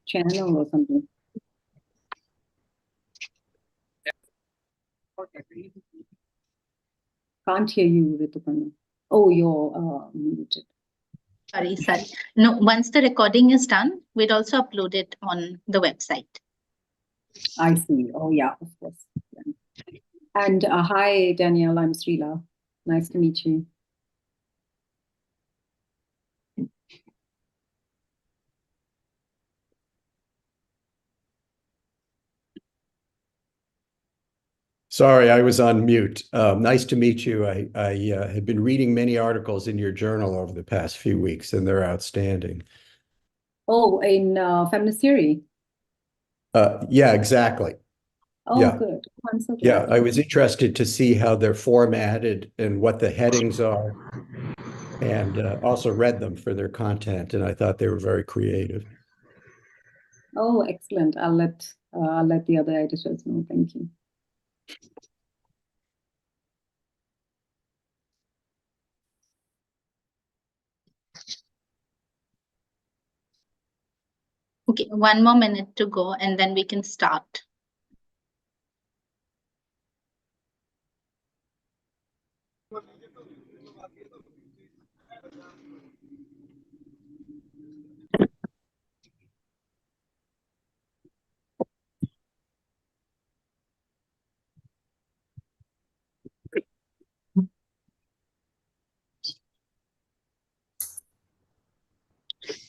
channel or something. Can't hear you, Rituparna. Oh, you're muted. Sorry. No, once the recording is done, we'd also upload it on the website. I see. Oh, yeah, of course. Yeah. And hi, Danielle, I'm Srila. Nice to meet you. Sorry, I was on mute. Nice to meet you. I had been reading many articles in your journal over the past few weeks, and they're outstanding. Oh, in Feminist Theory? Yeah, exactly. Oh, yeah. Good. I'm so glad. Yeah, I was interested to see how they're formatted and what the headings are, and also read them for their content, and I thought they were very creative. Oh, excellent. I'll let the other editors know. Thank you. Okay, 1 more minute to go, and then we can start.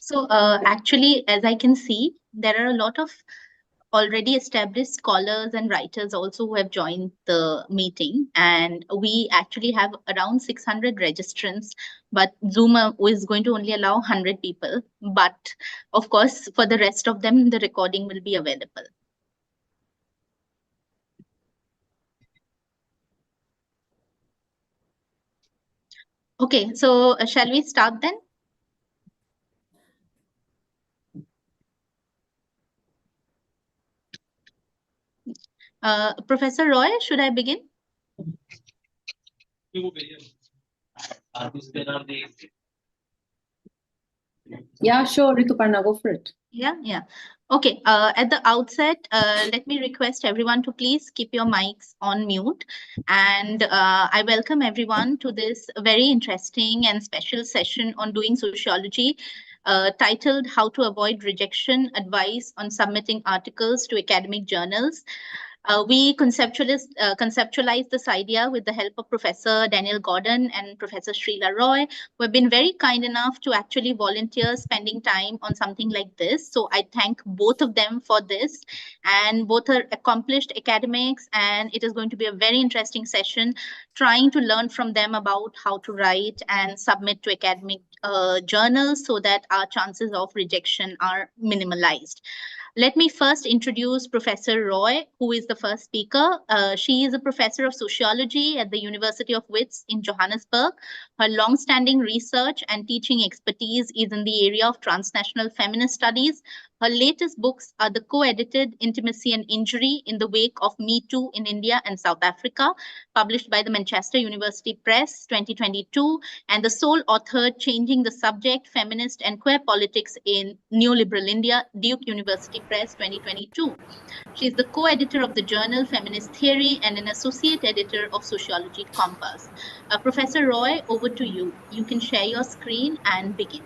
So actually, as I can see, there are a lot of already established scholars and writers also who have joined the meeting, and we actually have around 600 registrants, but Zoom is going to only allow 100 people. But of course, for the rest of them, the recording will be available. Okay, so shall we start then? Professor Roy, should I begin? Yeah, sure, Rituparna, go for it. Yeah. Okay, at the outset, let me request everyone to please keep your mics on mute. And I welcome everyone to this very interesting and special session on doing sociology, titled How to Avoid Rejection, Advice on Submitting Articles to Academic Journals. We conceptualized this idea with the help of Professor Daniel Gordon and Professor Srila Roy, who have been very kind enough to actually volunteer spending time on something like this. So I thank both of them for this. And both are accomplished academics, and it is going to be a very interesting session trying to learn from them about how to write and submit to academic journals so that our chances of rejection are minimalized. Let me first introduce Professor Roy, who is the first speaker. She is a professor of sociology at the University of Wits in Johannesburg. Her long-standing research and teaching expertise is in the area of transnational feminist studies. Her latest books are the co-edited Intimacy and Injury in the Wake of Me Too in India and South Africa, published by the Manchester University Press 2022, and the sole author Changing the Subject, Feminist and Queer Politics in Neoliberal India, Duke University Press 2022. She is the co-editor of the journal Feminist Theory and an associate editor of Sociology Compass. Professor Roy, over to you. You can share your screen and begin.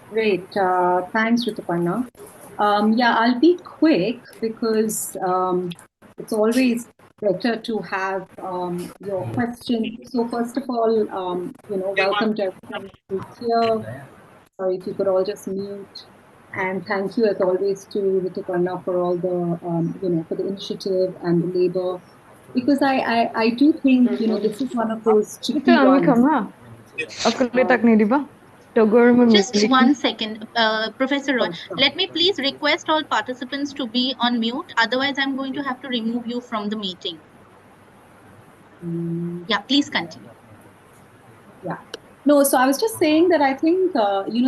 Great. Thanks, Rituparna. Yeah, I'll be quick because it's always better to have your questions. So first of all, welcome to everyone who's here. Sorry if you could all just mute. And thank you as always to Rituparna for all the, for the initiative and the labor. Because I do think, this is one of those tricky ones. Just 1 second, Professor Roy. Let me please request all participants to be on mute. Otherwise, I'm going to have to remove you from the meeting. Yeah, please continue. Yeah. No, so I was just saying that I think,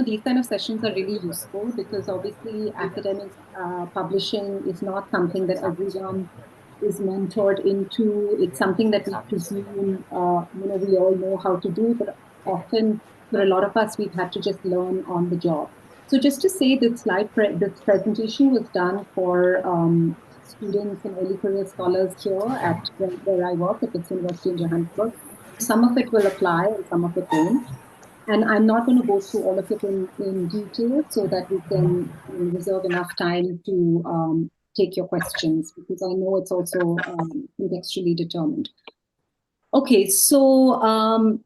these kind of sessions are really useful because obviously academic publishing is not something that everyone is mentored into. It's something that we presume, we all know how to do, but often, For a lot of us, we've had to just learn on the job. So just to say, this presentation was done for students and early career scholars here at where I work at the University in Johannesburg. Some of it will apply and some of it won't. And I'm not going to go through all of it in detail so that we can reserve enough time to take your questions, because I know it's also contextually determined. Okay, so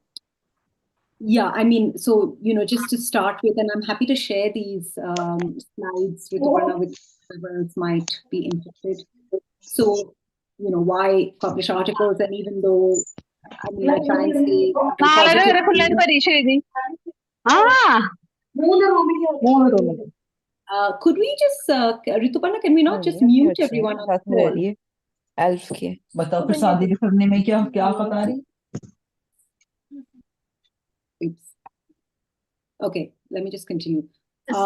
yeah, I mean, so, just to start with, and I'm happy to share these slides with whoever else might be interested. So, why publish articles? And even though, I mean, I try and say could we just, Rituparna, can we not just mute everyone on the call? Elf के बताओ फिर शादी करने में क्या बता रही? Oops. Okay, let me just continue.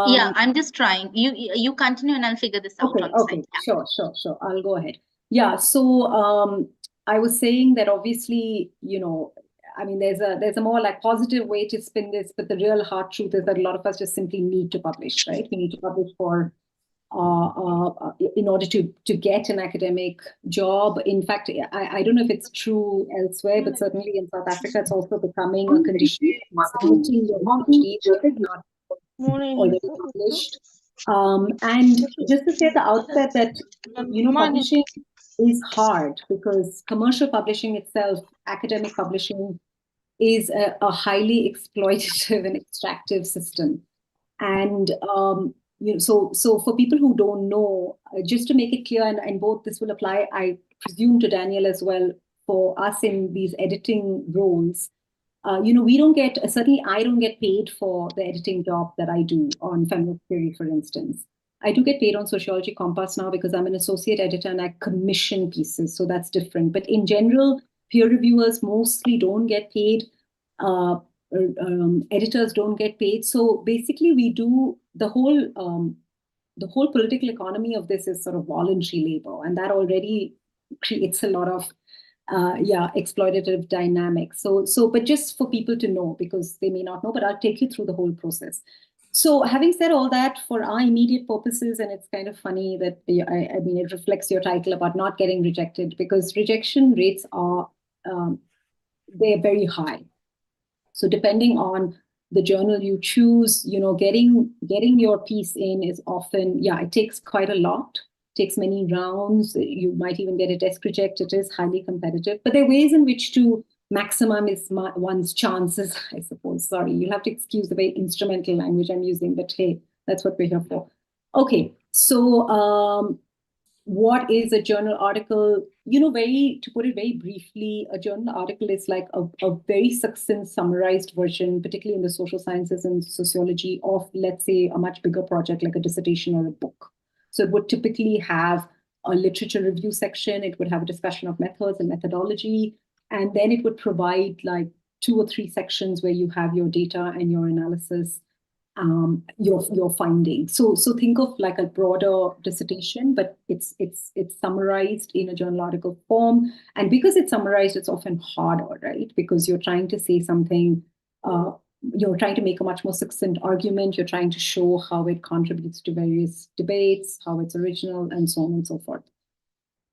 Yeah, I'm just trying. You continue and I'll figure this out on the side. Yeah. Sure. I'll go ahead. Yeah, so I was saying that obviously, I mean, there's a more like positive way to spin this, but the real hard truth is that a lot of us just simply need to publish, right? We need to publish for in order to get an academic job. In fact, I don't know if it's true elsewhere, but certainly in South Africa, it's also becoming a condition submitting your PhD if not already published. And just to say at the outset that, publishing is hard because commercial publishing itself, academic publishing, is a highly exploitative and extractive system. And so for people who don't know, just to make it clear, and both this will apply, I presume, to Daniel as well, for us in these editing roles, we don't get, certainly I don't get paid for the editing job that I do on Feminist Theory, for instance. I do get paid on Sociology Compass now because I'm an associate editor and I commission pieces, so that's different. But in general, peer reviewers mostly don't get paid. Editors don't get paid. So basically, we do the whole political economy of this is sort of voluntary labor, and that already creates a lot of exploitative dynamics. So, but just for people to know, because they may not know, but I'll take you through the whole process. So having said all that, for our immediate purposes, and it's kind of funny that, I mean, it reflects your title about not getting rejected, because rejection rates are, they're very high. So depending on the journal you choose, getting your piece in is often, it takes quite a lot. Takes many rounds. You might even get a desk reject. It is highly competitive, but there are ways in which to maximize one's chances, I suppose. Sorry, you'll have to excuse the very instrumental language I'm using, but hey, that's what we're here for. Okay, so what is a journal article? To put it very briefly, a journal article is like a very succinct, summarized version, particularly in the social sciences and sociology, of, let's say, a much bigger project like a dissertation or a book. So it would typically have a literature review section. It would have a discussion of methods and methodology. And then it would provide like 2 or 3 sections where you have your data and your analysis, your findings. So think of like a broader dissertation, but it's summarized in a journal article form. And because it's summarized, it's often harder, right? Because you're trying to say something, you're trying to make a much more succinct argument. You're trying to show how it contributes to various debates, how it's original, and so on and so forth.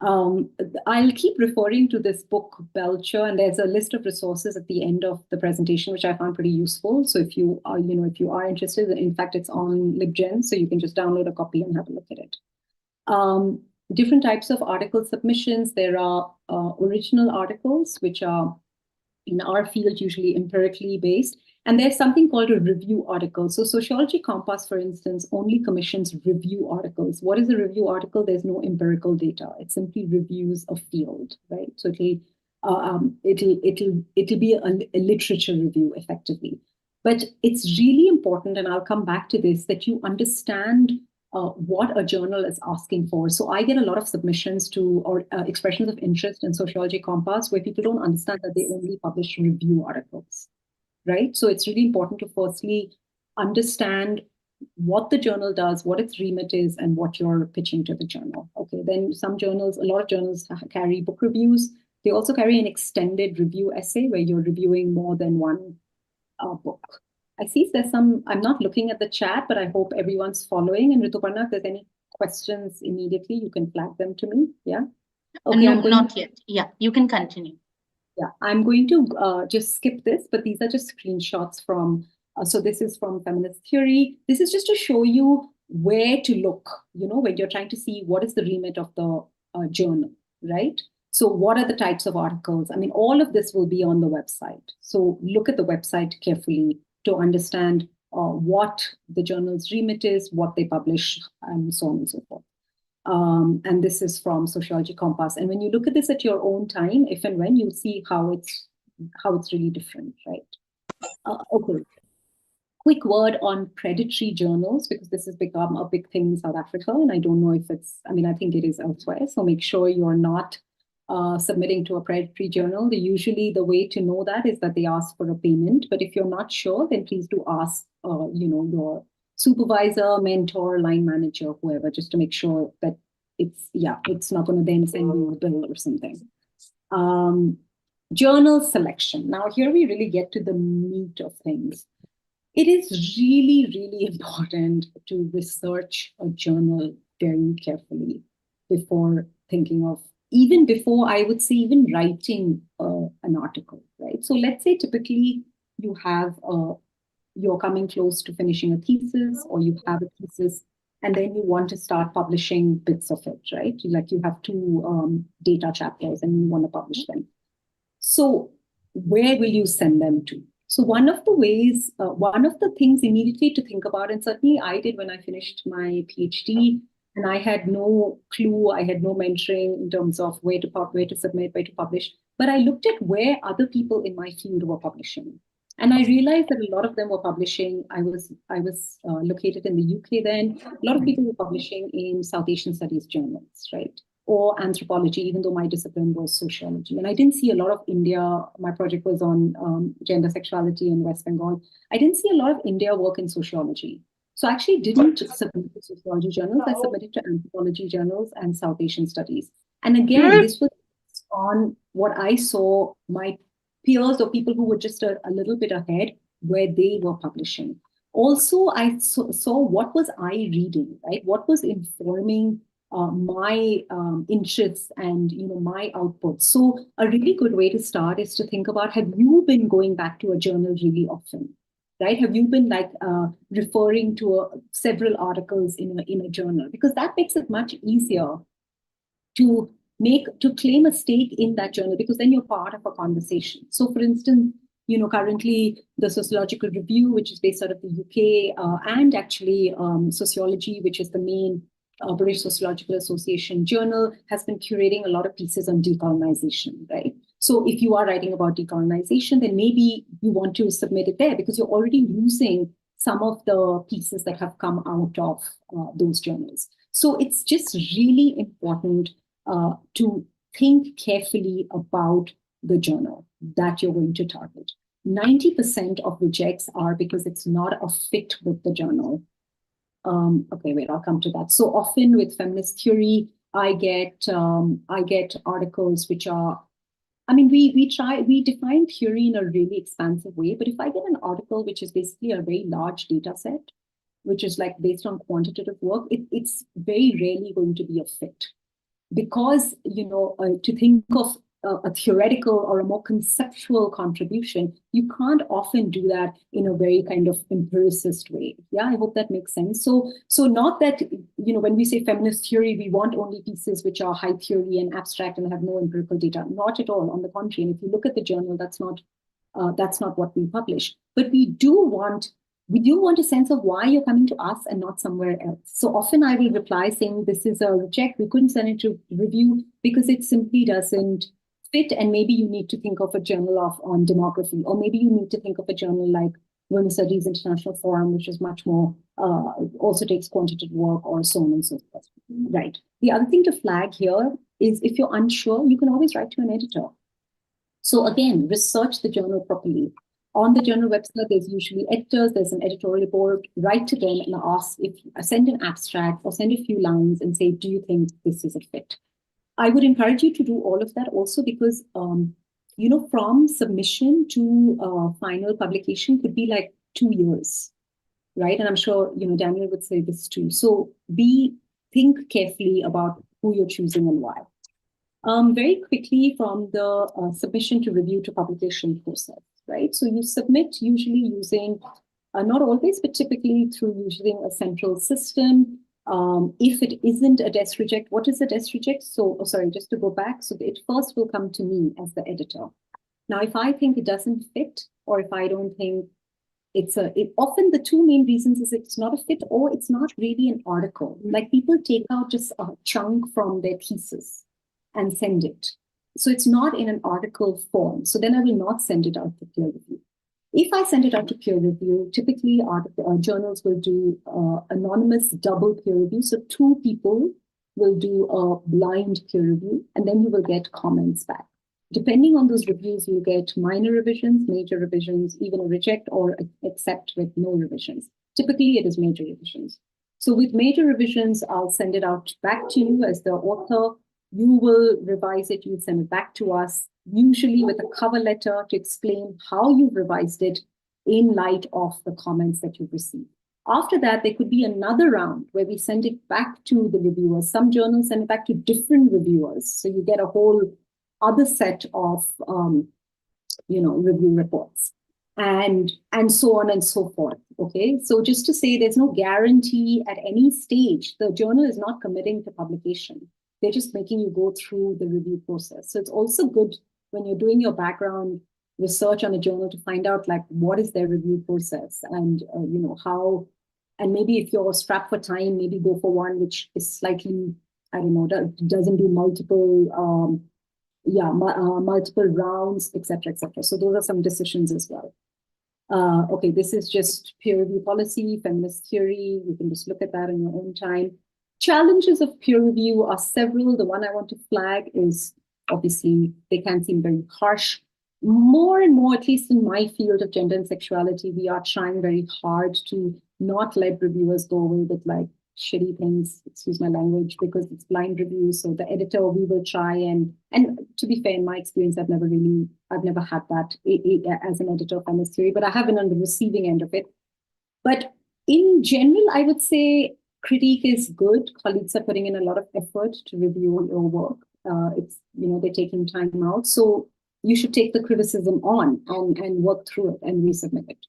I'll keep referring to this book, Belcher, and there's a list of resources at the end of the presentation, which I found pretty useful. So if you are, if you are interested, in fact, it's on LibGen, so you can just download a copy and have a look at it. Different types of article submissions. There are original articles, which are, in our field, usually empirically based. And there's something called a review article. So Sociology Compass, for instance, only commissions review articles. What is a review article? There's no empirical data. It simply reviews a field, right? So it'll be a literature review, effectively. But it's really important, and I'll come back to this, that you understand what a journal is asking for. So I get a lot of submissions to, or expressions of interest in Sociology Compass, where people don't understand that they only publish review articles. Right? So it's really important to firstly understand what the journal does, what its remit is, and what you're pitching to the journal. Okay, then some journals, a lot of journals carry book reviews. They also carry an extended review essay where you're reviewing more than one book. I see there's some, I'm not looking at the chat, but I hope everyone's following. And Rituparna, if there's any questions immediately, you can flag them to me. Yeah. Okay, No, not yet. Yeah, you can continue. Yeah, I'm going to just skip this, but these are just screenshots from, so this is from Feminist Theory. This is just to show you where to look, when you're trying to see what is the remit of the journal, right? So what are the types of articles? I mean, all of this will be on the website. So look at the website carefully to understand what the journal's remit is, what they publish, and so on and so forth. And this is from Sociology Compass. And when you look at this at your own time, if and when, you'll see how it's really different, right? Okay. Quick word on predatory journals, because this has become a big thing in South Africa, and I don't know if I think it is elsewhere. So make sure you're not submitting to a predatory journal. Usually the way to know that is that they ask for a payment. But if you're not sure, then please do ask, your supervisor, mentor, line manager, whoever, just to make sure that it's not going to then send you a bill or something. Journal selection. Now here we really get to the meat of things. It is really, really important to research a journal very carefully before thinking of, even before, I would say, even writing an article, right? So let's say typically you have, you're coming close to finishing a thesis, or you have a thesis, and then you want to start publishing bits of it, right? Like you have 2 data chapters and you want to publish them. So where will you send them to? So one of the things immediately to think about, and certainly I did when I finished my PhD, and I had no clue, I had no mentoring in terms of where to submit, where to publish, but I looked at where other people in my field were publishing. And I realized that a lot of them were publishing. I was located in the UK then. A lot of people were publishing in South Asian Studies journals, right? Or anthropology, even though my discipline was sociology. And I didn't see a lot of India. My project was on gender sexuality in West Bengal. I didn't see a lot of India work in sociology. So I actually didn't submit to sociology journals. I submitted to anthropology journals and South Asian studies. And again, this was on what I saw my peers or people who were just a little bit ahead where they were publishing. Also, I saw what was I reading, right? What was informing my interests and my output. So a really good way to start is to think about, have you been going back to a journal really often, right? Have you been referring to several articles in a journal? Because that makes it much easier to claim a stake in that journal, because then you're part of a conversation. So for instance, currently the Sociological Review, which is based out of the UK, and actually Sociology, which is the main British Sociological Association journal, has been curating a lot of pieces on decolonization, right? So if you are writing about decolonization, then maybe you want to submit it there because you're already using some of the pieces that have come out of those journals. So it's just really important to think carefully about the journal that you're going to target. 90% of rejects are because it's not a fit with the journal. Okay, wait, I'll come to that. So often with feminist theory, I get articles which are, we define theory in a really expansive way, but if I get an article which is basically a very large data set, which is based on quantitative work, it's very rarely going to be a fit. Because, to think of a theoretical or a more conceptual contribution, you can't often do that in a very kind of empiricist way. Yeah, I hope that makes sense. So not that, when we say feminist theory, we want only pieces which are high theory and abstract and have no empirical data. Not at all, on the contrary. And if you look at the journal, that's not what we publish. But we do want a sense of why you're coming to us and not somewhere else. So often I will reply saying, this is a reject, we couldn't send it to review because it simply doesn't fit. And maybe you need to think of a journal on demography, or maybe you need to think of a journal like Women's Studies International Forum, which is much more, also takes quantitative work, or so on and so forth. Right. The other thing to flag here is, if you're unsure, you can always write to an editor. So again, research the journal properly. On the journal website, there's usually editors, there's an editorial board. Write to them and ask, send an abstract or send a few lines and say, do you think this is a fit? I would encourage you to do all of that also because, from submission to final publication could be 2 years, right? And I'm sure, Daniel would say this too. So think carefully about who you're choosing and why. Very quickly from the submission to review to publication process, right? So you submit usually using, not always, but typically through using a central system. If it isn't a desk reject, what is a desk reject? So, just to go back. So it first will come to me as the editor. Now, if I think it doesn't fit, or if I don't think often the two main reasons is it's not a fit or it's not really an article. Like people take out just a chunk from their thesis and send it. So it's not in an article form. So then I will not send it out to peer review. If I send it out to peer review, typically journals will do anonymous double peer review. So 2 people will do a blind peer review, and then you will get comments back. Depending on those reviews, you get minor revisions, major revisions, even a reject or accept with no revisions. Typically, it is major revisions. So with major revisions, I'll send it out back to you as the author. You will revise it, you send it back to us, usually with a cover letter to explain how you've revised it in light of the comments that you've received. After that, there could be another round where we send it back to the reviewers. Some journals send it back to different reviewers. So you get a whole other set of review reports and so on and so forth. Okay, so just to say, there's no guarantee at any stage. The journal is not committing to publication. They're just making you go through the review process. So it's also good when you're doing your background research on a journal to find out like what is their review process and how. And maybe if you're strapped for time, maybe go for one which is slightly, doesn't do multiple multiple rounds, etc., etc. So those are some decisions as well. Okay, this is just peer review policy, feminist theory. You can just look at that in your own time. Challenges of peer review are several. The one I want to flag is obviously they can seem very harsh. More and more, at least in my field of gender and sexuality, we are trying very hard to not let reviewers go away with like shitty things, excuse my language, because it's blind review. So the editor, we will try and to be fair, in my experience, I've never had that as an editor of feminist theory, but I have been on the receiving end of it. But in general, I would say critique is good. Colleagues are putting in a lot of effort to review your work. They're taking time out. So you should take the criticism on and work through it and resubmit it.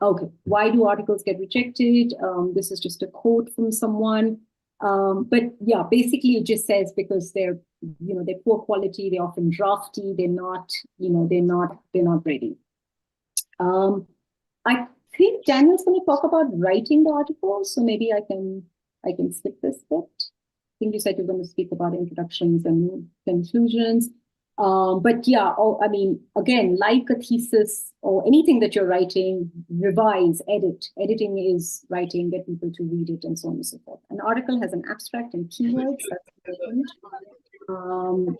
Okay, why do articles get rejected? This is just a quote from someone. But yeah, basically it just says because they're poor quality, they're often drafty, they're not ready. I think Daniel's going to talk about writing the articles, so maybe I can skip this bit. I think you said you're going to speak about introductions and conclusions. But yeah, again, like a thesis or anything that you're writing, revise, edit. Editing is writing, get people to read it, and so on and so forth. An article has an abstract and keywords. That's important.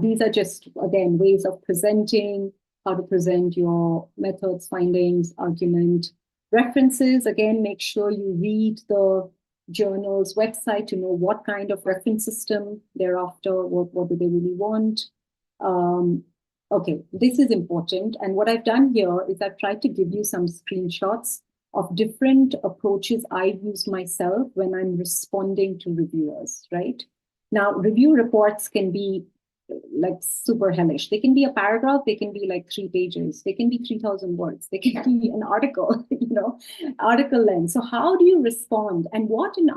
These are just, again, ways of presenting, how to present your methods, findings, argument. References, again, make sure you read the journal's website to know what kind of reference system they're after, what do they really want. Okay, this is important. And what I've done here is I've tried to give you some screenshots of different approaches I've used myself when I'm responding to reviewers, right? Now, review reports can be like super hellish. They can be a paragraph, they can be like 3 pages, they can be 3,000 words, they can be an article, article length. So how do you respond? And what an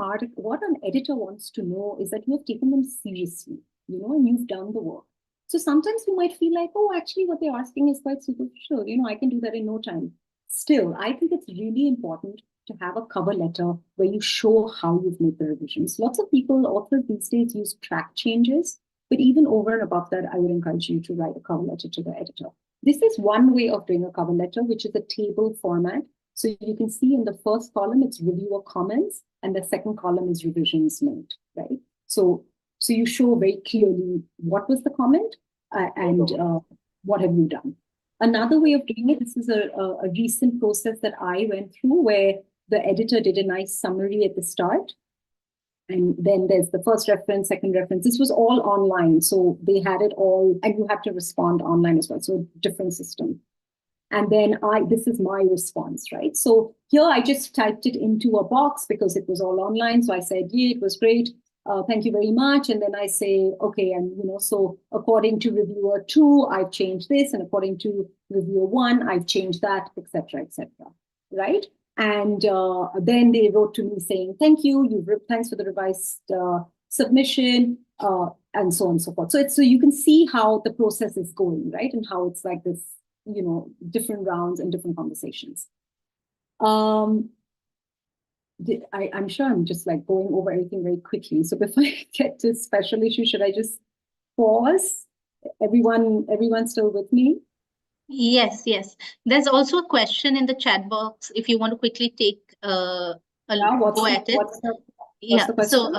editor wants to know is that you have taken them seriously, and you've done the work. So sometimes you might feel like, oh, actually what they're asking is quite superficial. I can do that in no time. Still, I think it's really important to have a cover letter where you show how you've made the revisions. Lots of authors these days use track changes. But even over and above that, I would encourage you to write a cover letter to the editor. This is one way of doing a cover letter, which is a table format. So you can see in the first column, it's reviewer comments, and the second column is revisions made, right? So you show very clearly what was the comment and what have you done. Another way of doing it, this is a recent process that I went through where the editor did a nice summary at the start. And then there's the first reference, second reference. This was all online. So they had it all, and you have to respond online as well. So different system. And then this is my response, right? So here I just typed it into a box because it was all online. So I said, yeah, it was great. Thank you very much. And then I say, okay, and so according to reviewer 2, I've changed this, and according to reviewer 1, I've changed that, etc., right? And then they wrote to me saying, thank you, thanks for the revised submission, and so on and so forth. So you can see how the process is going, right? And how it's like this, different rounds and different conversations. I'm sure I'm just like going over everything very quickly. So before I get to special issue, should I just pause? Everyone still with me? Yes. There's also a question in the chat box if you want to quickly take a go at it. So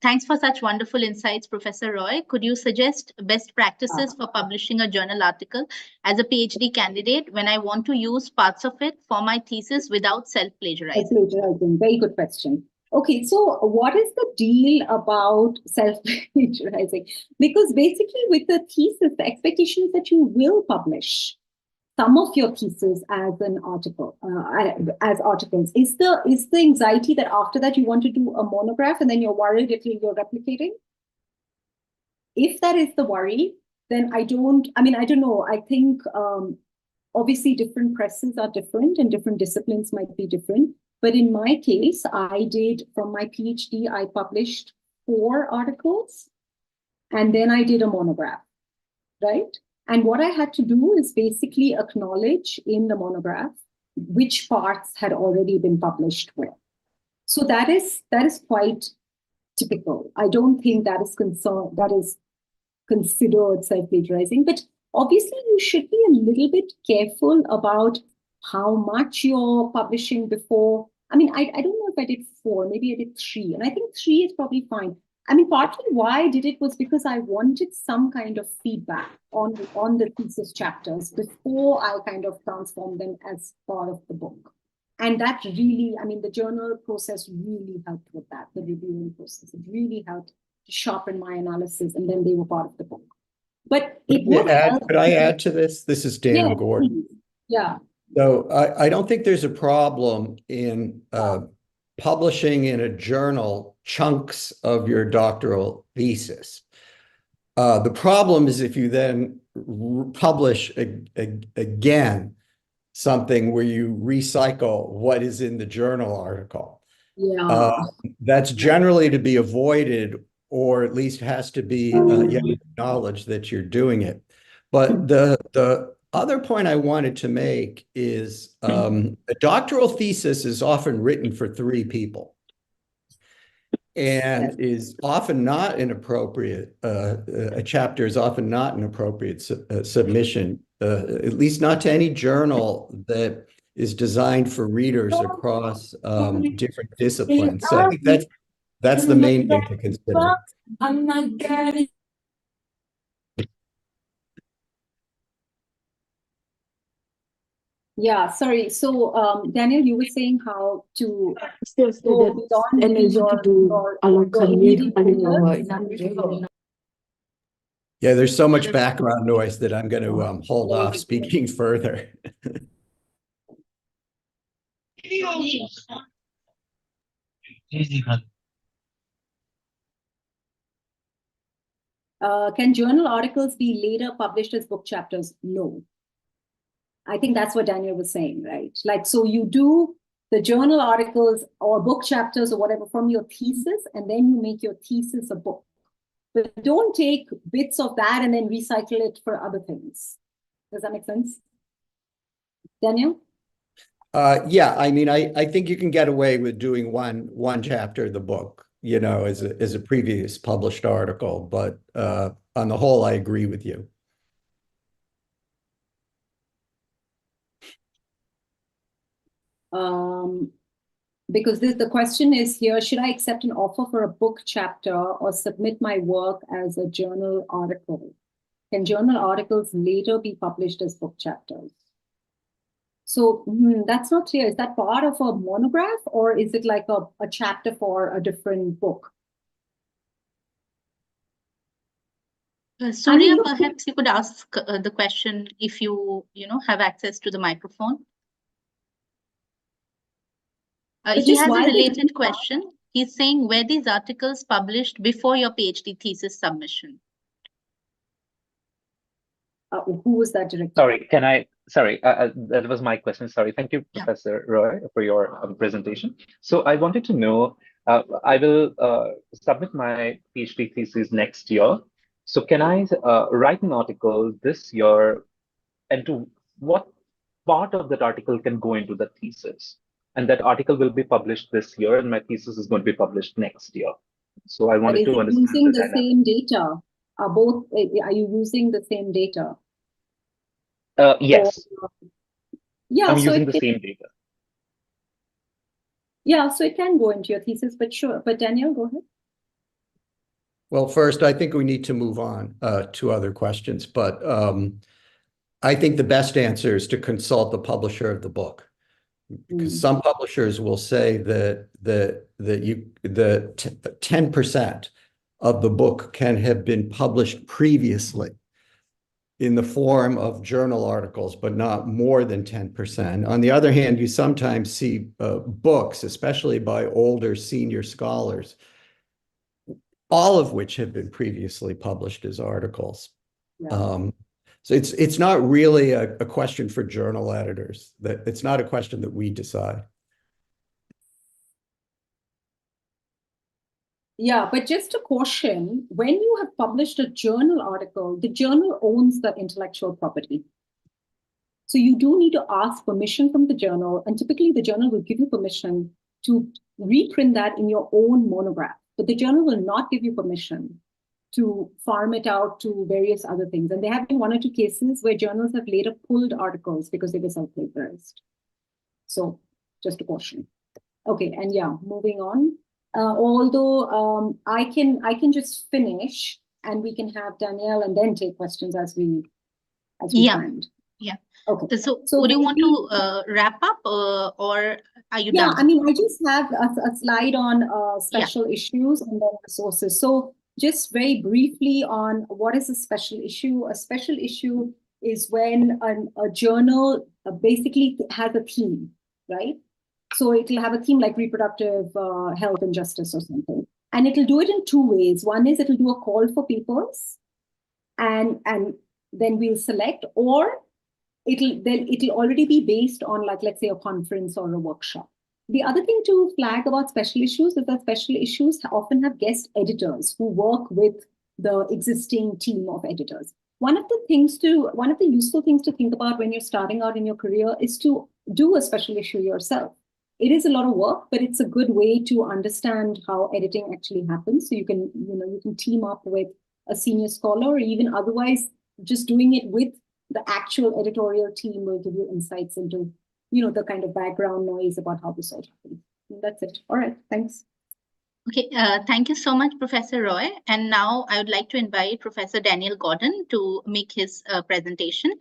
thanks for such wonderful insights, Professor Roy. Could you suggest best practices for publishing a journal article as a PhD candidate when I want to use parts of it for my thesis without self-plagiarizing? Very good question. Okay, so what is the deal about self-plagiarizing? Because basically with the thesis, the expectation is that you will publish some of your pieces as an article, as articles. Is the anxiety that after that you want to do a monograph and then you're worried if you're replicating? If that is the worry, then I don't know. I think obviously different presses are different and different disciplines might be different. But in my case, I did, from my PhD, I published 4 articles and then I did a monograph, right? And what I had to do is basically acknowledge in the monograph which parts had already been published where. So that is quite typical. I don't think that is considered self-plagiarizing, but obviously you should be a little bit careful about how much you're publishing before. I don't know if I did 4, maybe I did 3, and I think 3 is probably fine. Partly why I did it was because I wanted some kind of feedback on the thesis chapters before I kind of transformed them as part of the book. And that really, the journal process really helped with that, the reviewing process. It really helped to sharpen my analysis, and then they were part of the book. But could I add to this? This is Dan Gordon. Please. Yeah. So I don't think there's a problem in publishing in a journal chunks of your doctoral thesis. The problem is if you then publish again something where you recycle what is in the journal article. Yeah. That's generally to be avoided, or at least has to be acknowledged that you're doing it. But the other point I wanted to make is a doctoral thesis is often written for 3 people and is often not an appropriate, a chapter is often not an appropriate submission, at least not to any journal that is designed for readers across different disciplines. So I think that's the main thing to consider. I'm not getting. Yeah, sorry. So, Daniel, you were saying how to Still go beyond Yeah, there's so much background noise that I'm going to hold off speaking further. Can journal articles be later published as book chapters? No. I think that's what Daniel was saying, right? Like, so you do the journal articles or book chapters or whatever from your thesis, and then you make your thesis a book. But don't take bits of that and then recycle it for other things. Does that make sense? Daniel? Yeah, I think you can get away with doing one chapter of the book, as a previous published article, but on the whole, I agree with you. Because the question is here, should I accept an offer for a book chapter or submit my work as a journal article? Can journal articles later be published as book chapters? So that's not clear. Is that part of a monograph, or is it like a chapter for a different book? Surya, perhaps you could ask the question if you have access to the microphone. He has a related question. He's saying, were these articles published before your PhD thesis submission? Who was that director? Sorry, that was my question. Sorry. Thank you, Professor Roy, for your presentation. So I wanted to know, I will submit my PhD thesis next year. So can I write an article this year, and to what part of that article can go into the thesis? And that article will be published this year, and my thesis is going to be published next year. So I wanted to understand using the same data. Are you using the same data? Yes. Yeah, I'm using the same data. Yeah, so it can go into your thesis, but sure. But Daniel, go ahead. Well, first, I think we need to move on to other questions, but I think the best answer is to consult the publisher of the book, because some publishers will say that the 10% of the book can have been published previously in the form of journal articles, but not more than 10%. On the other hand, you sometimes see books, especially by older senior scholars, all of which have been previously published as articles. Yeah. So it's not really a question for journal editors. That it's not a question that we decide. Yeah, but just a caution, when you have published a journal article, the journal owns the intellectual property. So you do need to ask permission from the journal, and typically the journal will give you permission to reprint that in your own monograph, but the journal will not give you permission to farm it out to various other things. And there have been one or two cases where journals have later pulled articles because they were self-plagiarized. So just a caution. Okay, and yeah, moving on. Although I can just finish, and we can have Danielle and then take questions as we find. Yeah. Okay. So would you want to wrap up, or are you done? Yeah, I mean, I just have a slide on special issues and then resources. So just very briefly on what is a special issue. A special issue is when a journal basically has a theme, right? So it'll have a theme like reproductive health and justice or something. And it'll do it in two ways. One is it'll do a call for papers, and then we'll select, or it'll already be based on, like, let's say, a conference or a workshop. The other thing to flag about special issues is that special issues often have guest editors who work with the existing team of editors. One of the useful things to think about when you're starting out in your career is to do a special issue yourself. It is a lot of work, but it's a good way to understand how editing actually happens. So you can team up with a senior scholar, or even otherwise just doing it with the actual editorial team will give you insights into, the kind of background noise about how this all happens. And that's it. All right, thanks. Okay, thank you so much, Professor Roy. And now I would like to invite Professor Daniel Gordon to make his presentation.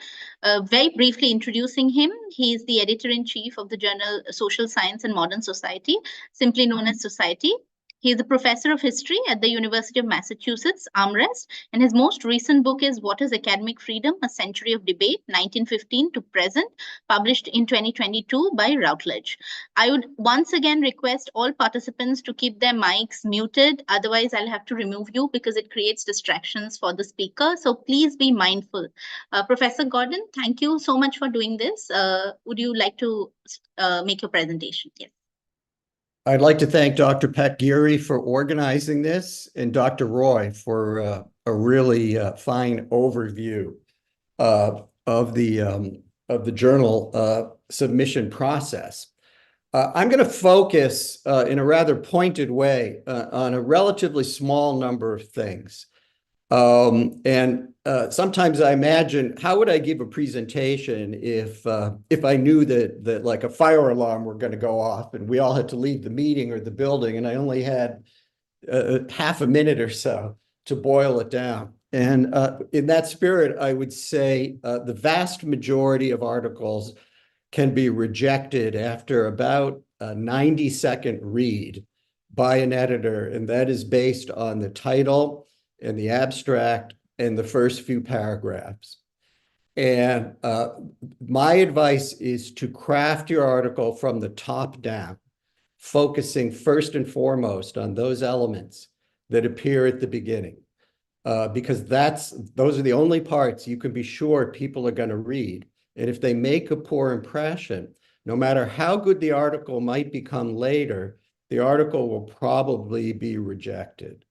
Very briefly introducing him, he is the editor-in-chief of the journal Social Science and Modern Society, simply known as Society. He is a professor of history at the University of Massachusetts Amherst, and his most recent book is What is Academic Freedom? A Century of Debate, 1915 to Present, published in 2022 by Routledge. I would once again request all participants to keep their mics muted, otherwise I'll have to remove you because it creates distractions for the speaker. So please be mindful. Professor Gordon, thank you so much for doing this. Would you like to make your presentation? Yes. I'd like to thank Dr. Pat-Geary for organizing this, and Dr. Roy for a really fine overview of the journal submission process. I'm going to focus in a rather pointed way on a relatively small number of things. Sometimes I imagine, how would I give a presentation if I knew that like a fire alarm were going to go off and we all had to leave the meeting or the building, and I only had half a minute or so to boil it down. And in that spirit, I would say the vast majority of articles can be rejected after about a 90-second read by an editor, and that is based on the title and the abstract in the first few paragraphs. And my advice is to craft your article from the top down, focusing first and foremost on those elements that appear at the beginning, because those are the only parts you can be sure people are going to read. And if they make a poor impression, no matter how good the article might become later, the article will probably be rejected.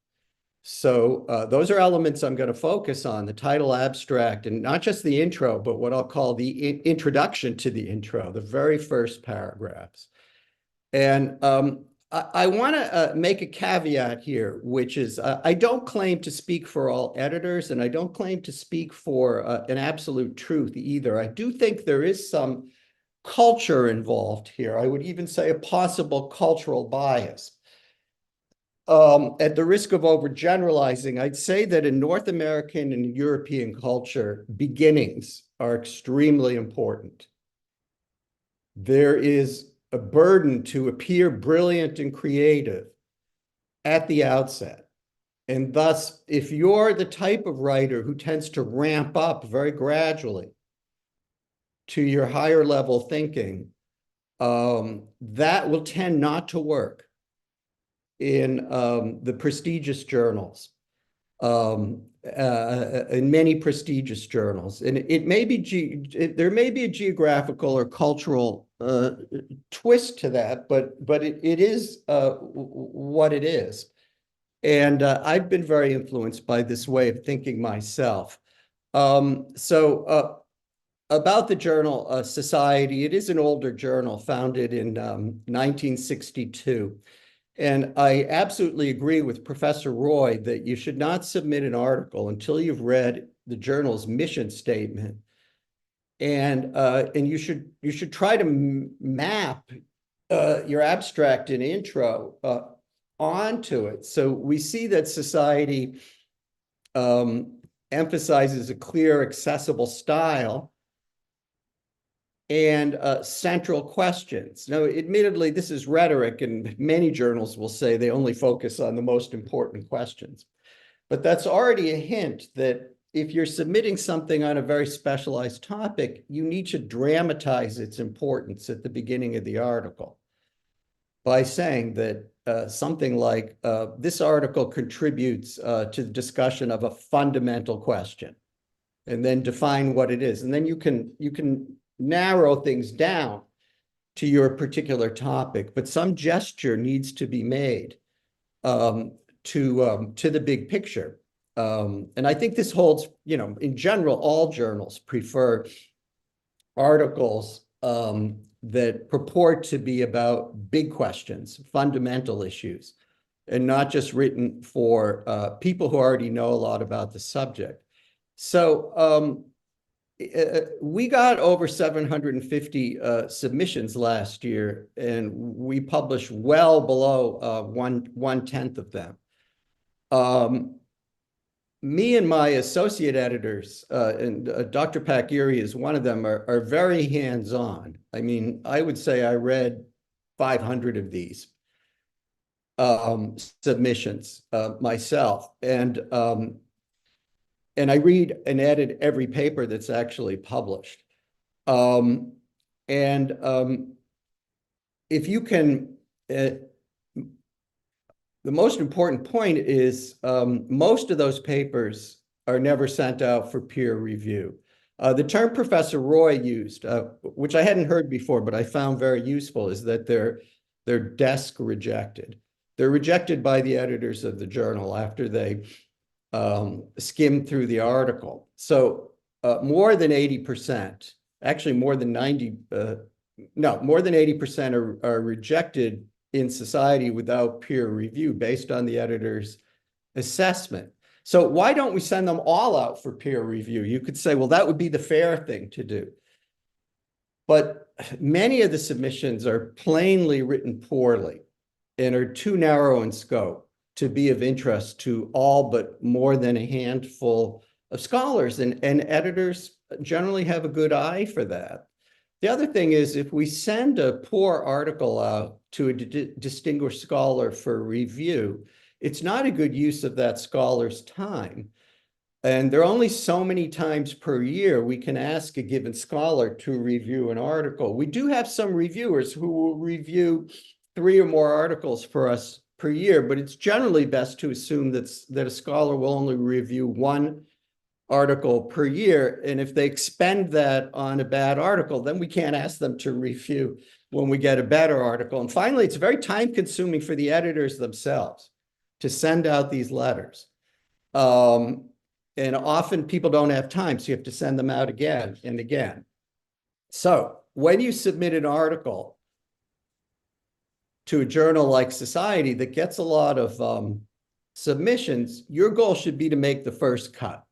So those are elements I'm going to focus on, the title, abstract, and not just the intro, but what I'll call the introduction to the intro, the very first paragraphs. And I want to make a caveat here, which is I don't claim to speak for all editors, and I don't claim to speak for an absolute truth either. I do think there is some culture involved here. I would even say a possible cultural bias. At the risk of overgeneralizing, I'd say that in North American and European culture, beginnings are extremely important. There is a burden to appear brilliant and creative at the outset. And thus, if you're the type of writer who tends to ramp up very gradually to your higher level thinking, that will tend not to work in the prestigious journals, in many prestigious journals. And it may be, there may be a geographical or cultural twist to that, but it is what it is. And I've been very influenced by this way of thinking myself. About the journal Society, it is an older journal founded in 1962. And I absolutely agree with Professor Roy that you should not submit an article until you've read the journal's mission statement. And you should try to map your abstract and intro onto it. So we see that Society emphasizes a clear, accessible style and central questions. Now, admittedly, this is rhetoric, and many journals will say they only focus on the most important questions. But that's already a hint that if you're submitting something on a very specialized topic, you need to dramatize its importance at the beginning of the article by saying that something like, this article contributes to the discussion of a fundamental question, and then define what it is. And then you can narrow things down to your particular topic, but some gesture needs to be made to the big picture. And I think this holds, in general, all journals prefer articles that purport to be about big questions, fundamental issues, and not just written for people who already know a lot about the subject. So we got over 750 submissions last year, and we published well below 1/10 of them. Me and my associate editors, and Dr. Pakiri is one of them, are very hands-on. I mean, I would say I read 500 of these submissions myself. And I read and edit every paper that's actually published. If you can, the most important point is most of those papers are never sent out for peer review. The term Professor Roy used, which I hadn't heard before, but I found very useful, is that they're desk rejected. They're rejected by the editors of the journal after they skim through the article. So more than 80%, actually more than 80% are rejected in Society without peer review based on the editor's assessment. So why don't we send them all out for peer review? You could say, well, that would be the fair thing to do. But many of the submissions are plainly written poorly and are too narrow in scope to be of interest to all but more than a handful of scholars. And editors generally have a good eye for that. The other thing is, if we send a poor article out to a distinguished scholar for review, it's not a good use of that scholar's time, And there are only so many times per year we can ask a given scholar to review an article. We do have some reviewers who will review 3 or more articles for us per year, but it's generally best to assume that a scholar will only review 1 article per year. And if they expend that on a bad article, then we can't ask them to review when we get a better article. And finally, it's very time consuming for the editors themselves to send out these letters. And often people don't have time, so you have to send them out again and again. So when you submit an article to a journal like Society that gets a lot of submissions, your goal should be to make the first cut,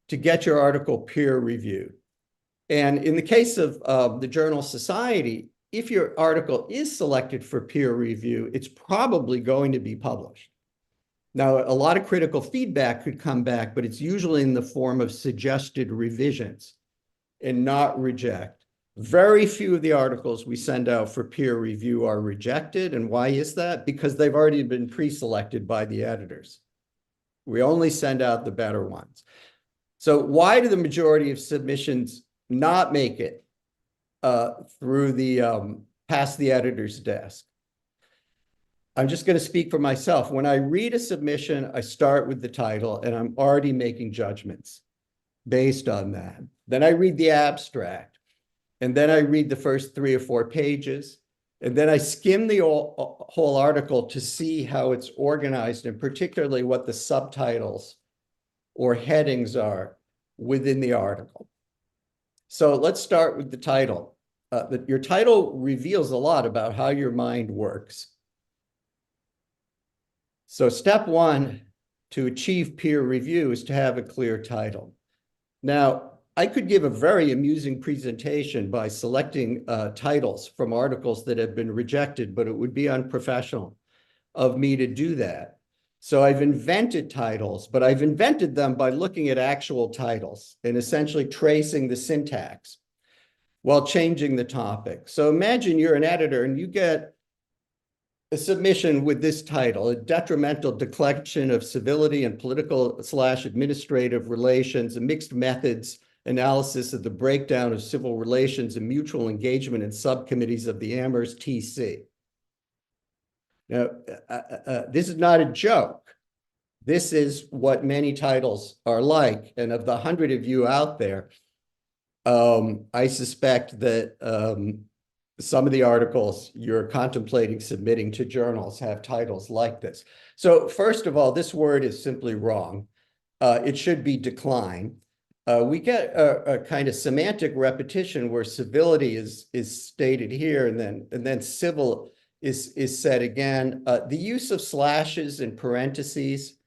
to get your article peer reviewed. And in the case of the journal Society, if your article is selected for peer review, it's probably going to be published. Now, a lot of critical feedback could come back, but it's usually in the form of suggested revisions and not reject. Very few of the articles we send out for peer review are rejected. And why is that? Because they've already been pre-selected by the editors. We only send out the better ones. So why do the majority of submissions not make it through the past the editor's desk? I'm just going to speak for myself. When I read a submission, I start with the title, and I'm already making judgments based on that. Then I read the abstract, and then I read the first 3 or 4 pages, and then I skim the whole article to see how it's organized, and particularly what the subtitles or headings are within the article. So let's start with the title. Your title reveals a lot about how your mind works. So step 1 to achieve peer review is to have a clear title. Now, I could give a very amusing presentation by selecting titles from articles that have been rejected, but it would be unprofessional of me to do that. So I've invented titles, but I've invented them by looking at actual titles and essentially tracing the syntax while changing the topic. So imagine you're an editor and you get a submission with this title, A Detrimental Declension of Civility and Political/Administrative Relations, a Mixed Methods Analysis of the Breakdown of Civil Relations and Mutual Engagement in Subcommittees of the Amherst TC. Now, this is not a joke. This is what many titles are like. And of the 100 of you out there, I suspect that some of the articles you're contemplating submitting to journals have titles like this. So first of all, this word is simply wrong. It should be decline. We get a kind of semantic repetition where civility is stated here and then civil is said again. The use of slashes and parentheses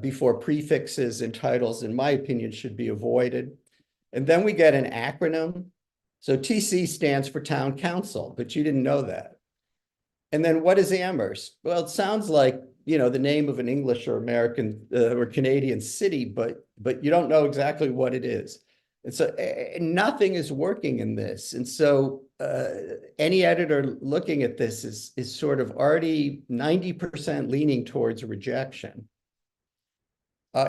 before prefixes and titles, in my opinion, should be avoided. And then we get an acronym. So TC stands for Town Council, but you didn't know that. And then what is Amherst? Well, it sounds like, you know, the name of an English or American or Canadian city, but you don't know exactly what it is. And so nothing is working in this. And so any editor looking at this is sort of already 90% leaning towards rejection.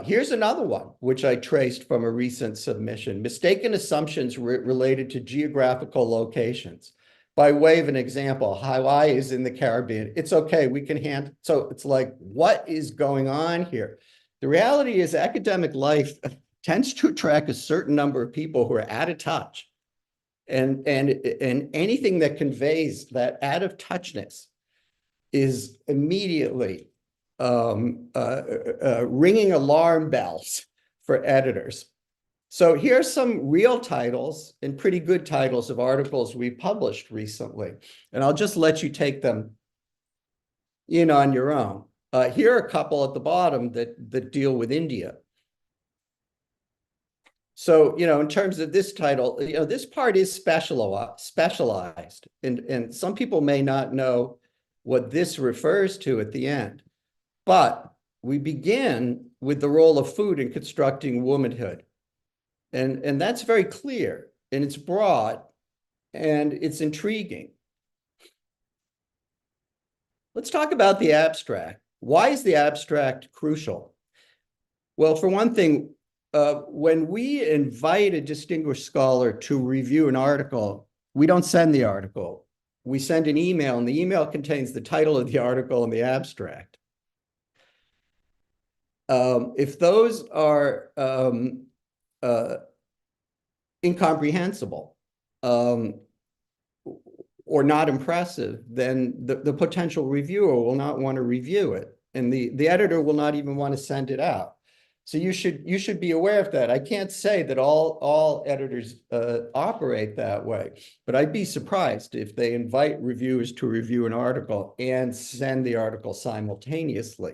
Here's another one, which I traced from a recent submission. Mistaken assumptions related to geographical locations. By way of an example, Hawaii is in the Caribbean. It's okay, we can handle. So it's like, what is going on here? The reality is academic life tends to attract a certain number of people who are out of touch. And anything that conveys that out of touchness is immediately ringing alarm bells for editors. So here's some real titles and pretty good titles of articles we published recently. And I'll just let you take them in on your own. Here are a couple at the bottom that deal with India. So, you know, in terms of this title, you know, this part is specialized. And some people may not know what this refers to at the end. But we begin with the role of food in constructing womanhood. And that's very clear, and it's broad, and it's intriguing. Let's talk about the abstract. Why is the abstract crucial? Well, for one thing, when we invite a distinguished scholar to review an article, we don't send the article. We send an email, and the email contains the title of the article and the abstract. If those are incomprehensible or not impressive, then the potential reviewer will not want to review it, and the editor will not even want to send it out. So you should be aware of that. I can't say that all editors operate that way, but I'd be surprised if they invite reviewers to review an article and send the article simultaneously.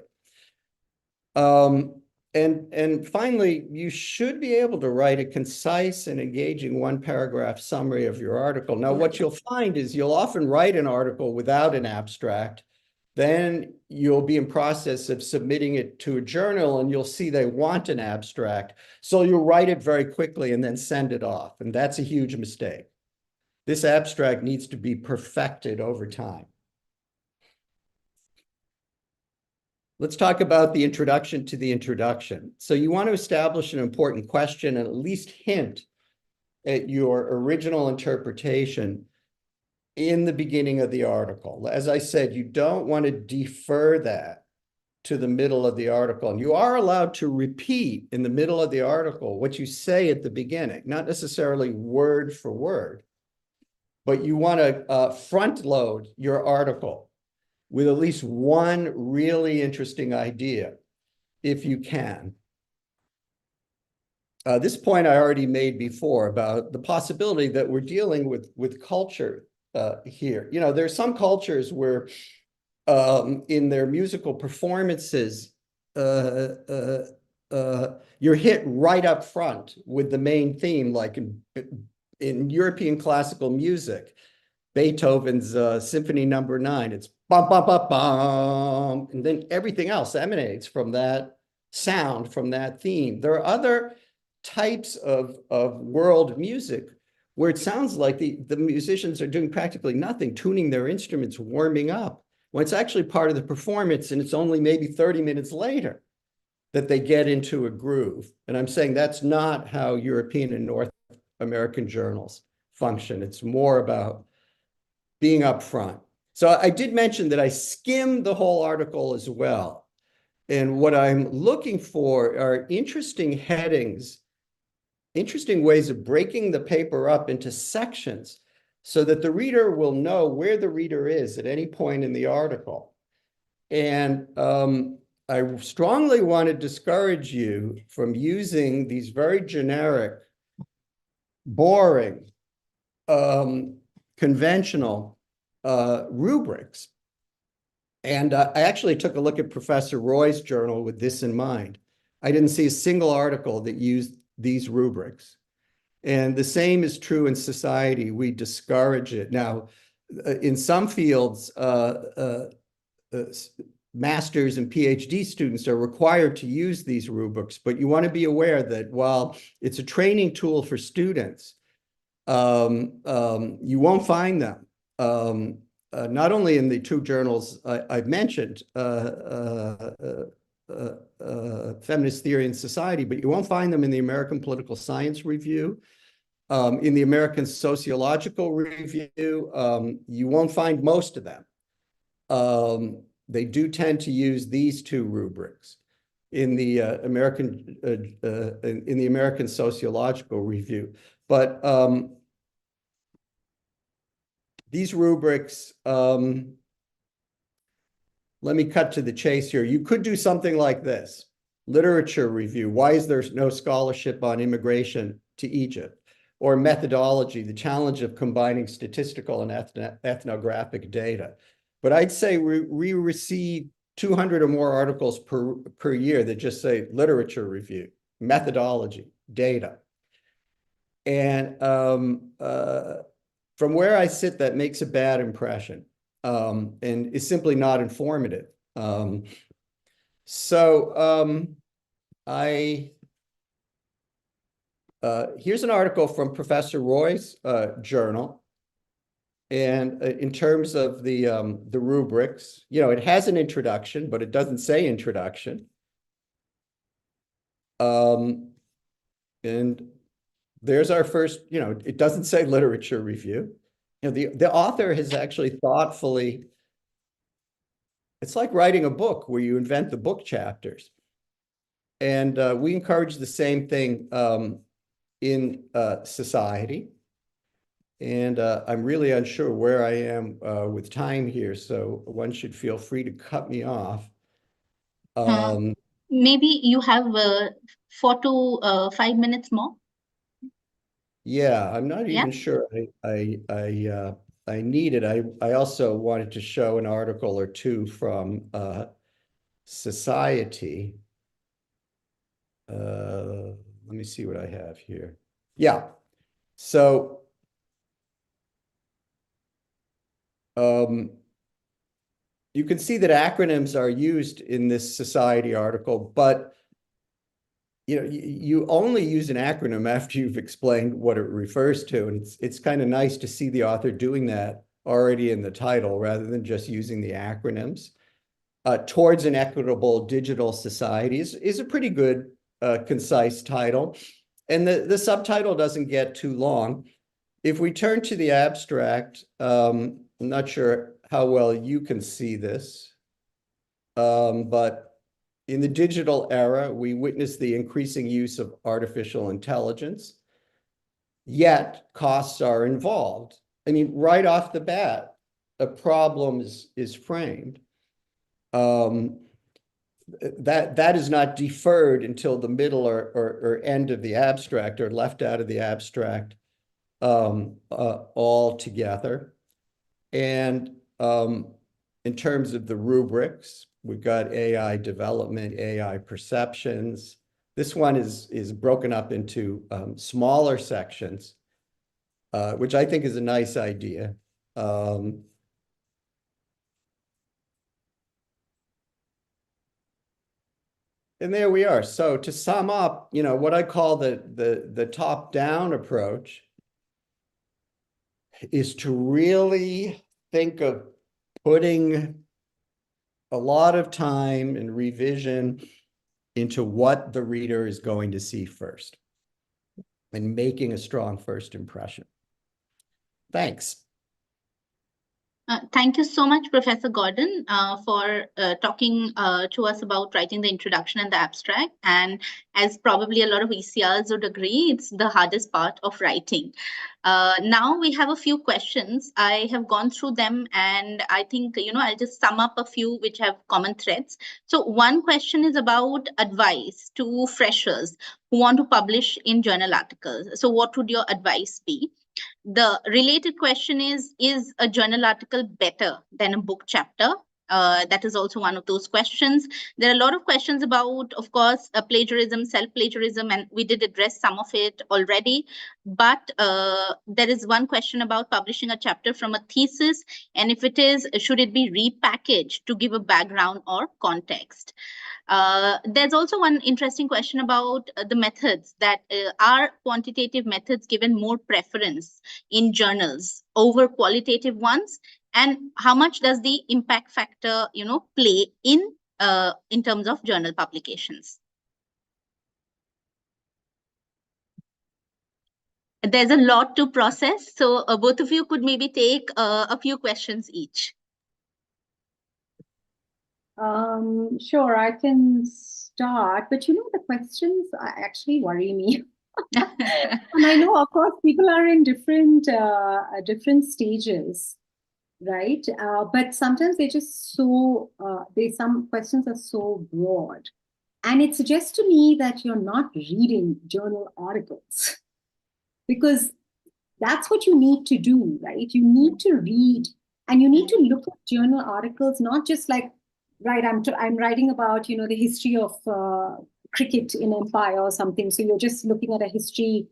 And finally, you should be able to write a concise and engaging one-paragraph summary of your article. Now, what you'll find is you'll often write an article without an abstract. Then you'll be in process of submitting it to a journal, and you'll see they want an abstract. So you'll write it very quickly and then send it off. And that's a huge mistake. This abstract needs to be perfected over time. Let's talk about the introduction to the introduction. So you want to establish an important question and at least hint at your original interpretation in the beginning of the article. As I said, you don't want to defer that to the middle of the article. And you are allowed to repeat in the middle of the article what you say at the beginning, not necessarily word for word, but you want to front load your article with at least one really interesting idea, if you can. This point I already made before about the possibility that we're dealing with culture here. You know, there's some cultures where in their musical performances, you're hit right up front with the main theme, like in European classical music, Beethoven's Symphony No. 9, it's bum, bum, bum, bum, and then everything else emanates from that sound, from that theme. There are other types of world music where it sounds like the musicians are doing practically nothing, tuning their instruments, warming up, when it's actually part of the performance, and it's only maybe 30 minutes later that they get into a groove. And I'm saying that's not how European and North American journals function. It's more about being up front. So I did mention that I skimmed the whole article as well. And what I'm looking for are interesting headings, interesting ways of breaking the paper up into sections so that the reader will know where the reader is at any point in the article. And I strongly want to discourage you from using these very generic, boring, conventional rubrics. And I actually took a look at Professor Roy's journal with this in mind. I didn't see a single article that used these rubrics. And the same is true in society. We discourage it. Now, in some fields, master's and PhD students are required to use these rubrics, but you want to be aware that while it's a training tool for students, you won't find them, not only in the two journals I've mentioned, Feminist Theory and Society, but you won't find them in the American Political Science Review, in the American Sociological Review. You won't find most of them. They do tend to use these two rubrics in the American Sociological Review, but these rubrics, let me cut to the chase here. You could do something like this: literature review. Why is there no scholarship on immigration to Egypt? Or methodology, the challenge of combining statistical and ethnographic data. But I'd say we receive 200 or more articles per year that just say literature review, methodology, data. And from where I sit, that makes a bad impression and is simply not informative. Here's an article from Professor Roy's journal. And in terms of the rubrics, you know, it has an introduction, but it doesn't say introduction. And there's our first, it doesn't say literature review. The author has actually thoughtfully, it's like writing a book where you invent the book chapters. And we encourage the same thing in society. And I'm really unsure where I am with time here, so one should feel free to cut me off. Maybe you have 4 to 5 minutes more. Yeah, I'm not even sure I need it. I also wanted to show an article or two from Society. Let me see what I have here. Yeah, so you can see that acronyms are used in this Society article, but you only use an acronym after you've explained what it refers to. And it's kind of nice to see the author doing that already in the title rather than just using the acronyms. Towards an Equitable Digital Society is a pretty good, concise title. And the subtitle doesn't get too long. If we turn to the abstract, I'm not sure how well you can see this, but in the digital era, we witness the increasing use of artificial intelligence, yet costs are involved. I mean, right off the bat, a problem is framed. That is not deferred until the middle or end of the abstract, or left out of the abstract altogether. And in terms of the rubrics, we've got AI development, AI perceptions. This one is broken up into smaller sections, which I think is a nice idea. And there we are. So to sum up, what I call the top-down approach is to really think of putting a lot of time and revision into what the reader is going to see first and making a strong first impression. Thanks. Thank you so much, Professor Gordon, for talking to us about writing the introduction and the abstract. And as probably a lot of ECRs would agree, it's the hardest part of writing. Now we have a few questions. I have gone through them, and I think, I'll just sum up a few which have common threads. So one question is about advice to freshers who want to publish in journal articles. So what would your advice be? The related question is a journal article better than a book chapter? That is also one of those questions. There are a lot of questions about, of course, plagiarism, self-plagiarism, and we did address some of it already. But there is one question about publishing a chapter from a thesis, and if it is, should it be repackaged to give a background or context? There's also one interesting question about the methods, that are quantitative methods given more preference in journals over qualitative ones, and how much does the impact factor, play in terms of journal publications? There's a lot to process, so both of you could maybe take a few questions each. Sure, I can start, but the questions actually worry me. And I know, of course, people are in different stages, right? But sometimes they're just so, some questions are so broad. And it suggests to me that you're not reading journal articles, because that's what you need to do, right? You need to read, and you need to look at journal articles, not just like, right, I'm writing about, the history of cricket in Empire or something. So you're just looking at a history,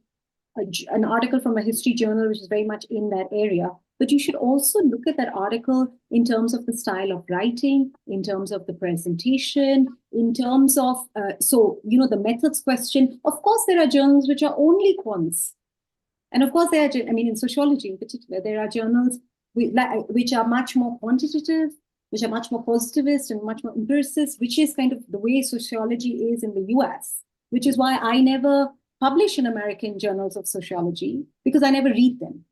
an article from a history journal, which is very much in that area. But you should also look at that article in terms of the style of writing, in terms of the presentation, in terms of, the methods question. Of course, there are journals which are only quants. And of course, in sociology in particular, there are journals which are much more quantitative, which are much more positivist and much more empiricist, which is kind of the way sociology is in the US. which is why I never publish in American journals of sociology, because I never read them.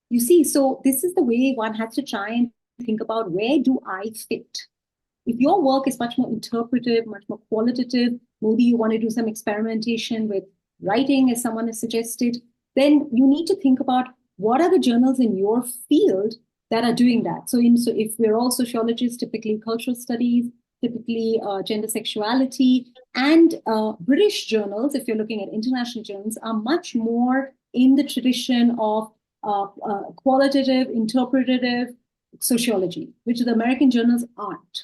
You see, so this is the way one has to try and think about, where do I fit? If your work is much more interpretive, much more qualitative, maybe you want to do some experimentation with writing, as someone has suggested, then you need to think about what are the journals in your field that are doing that. So if we're all sociologists, typically cultural studies, typically gender sexuality, and British journals, if you're looking at international journals, are much more in the tradition of qualitative, interpretative sociology, which the American journals aren't.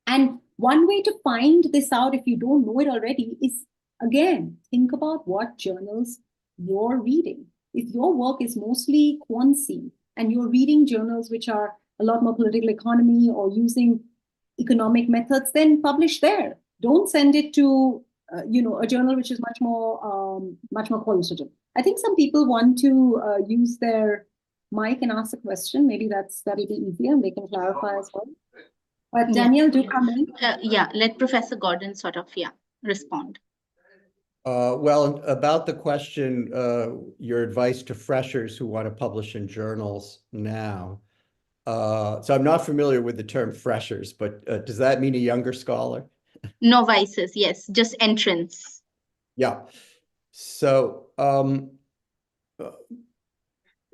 And one way to find this out, if you don't know it already, is, again, think about what journals you're reading. If your work is mostly quansi and you're reading journals which are a lot more political economy or using economic methods, then publish there. Don't send it to a journal which is much more qualitative. I think some people want to use their mic and ask a question. Maybe that'll be easier and they can clarify as well. Daniel, do come in. Let Professor Gordon sort of, respond. Well, about the question, your advice to freshers who want to publish in journals now. So I'm not familiar with the term freshers, but does that mean a younger scholar? Novices, yes, just entrants. Yeah. So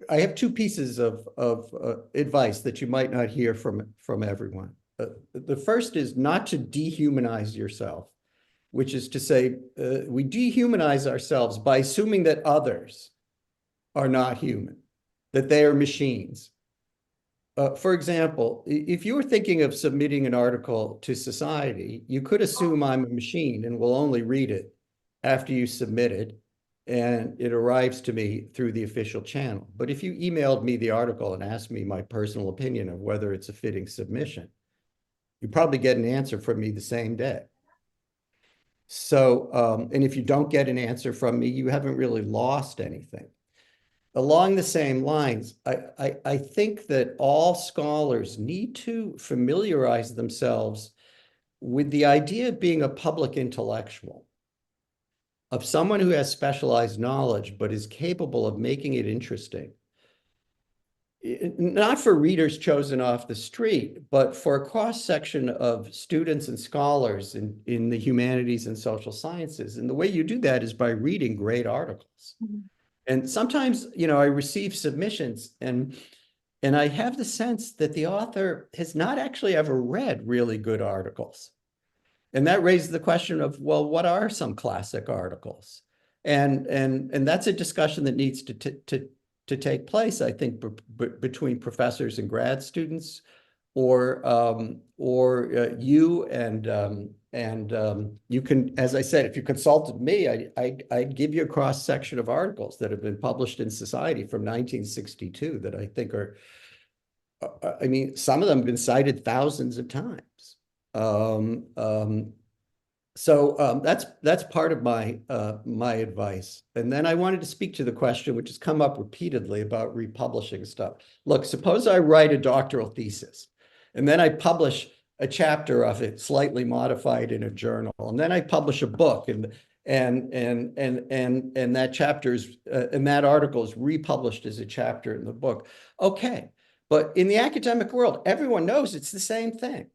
I have two pieces of advice that you might not hear from everyone. The first is not to dehumanize yourself, which is to say, we dehumanize ourselves by assuming that others are not human, that they are machines. For example, if you were thinking of submitting an article to society, you could assume I'm a machine and will only read it after you submit it, and it arrives to me through the official channel. But if you emailed me the article and asked me my personal opinion of whether it's a fitting submission, you probably get an answer from me the same day. So, and if you don't get an answer from me, you haven't really lost anything. Along the same lines, I think that all scholars need to familiarize themselves with the idea of being a public intellectual, of someone who has specialized knowledge, but is capable of making it interesting. Not for readers chosen off the street, but for a cross-section of students and scholars in the humanities and social sciences. And the way you do that is by reading great articles. Mm-hmm. And sometimes, I receive submissions and I have the sense that the author has not actually ever read really good articles. And that raises the question of, well, what are some classic articles? And that's a discussion that needs to take place, I think, between professors and grad students, or you and you can, as I said, if you consulted me, I'd give you a cross section of articles that have been published in Society from 1962 that I think are, I mean, some of them have been cited thousands of times. So that's part of my my advice. And then I wanted to speak to the question, which has come up repeatedly, about republishing stuff. Look, suppose I write a doctoral thesis, and then I publish a chapter of it slightly modified in a journal, and then I publish a book, and that chapter's and that article is republished as a chapter in the book. Okay, but in the academic world, everyone knows it's the same thing.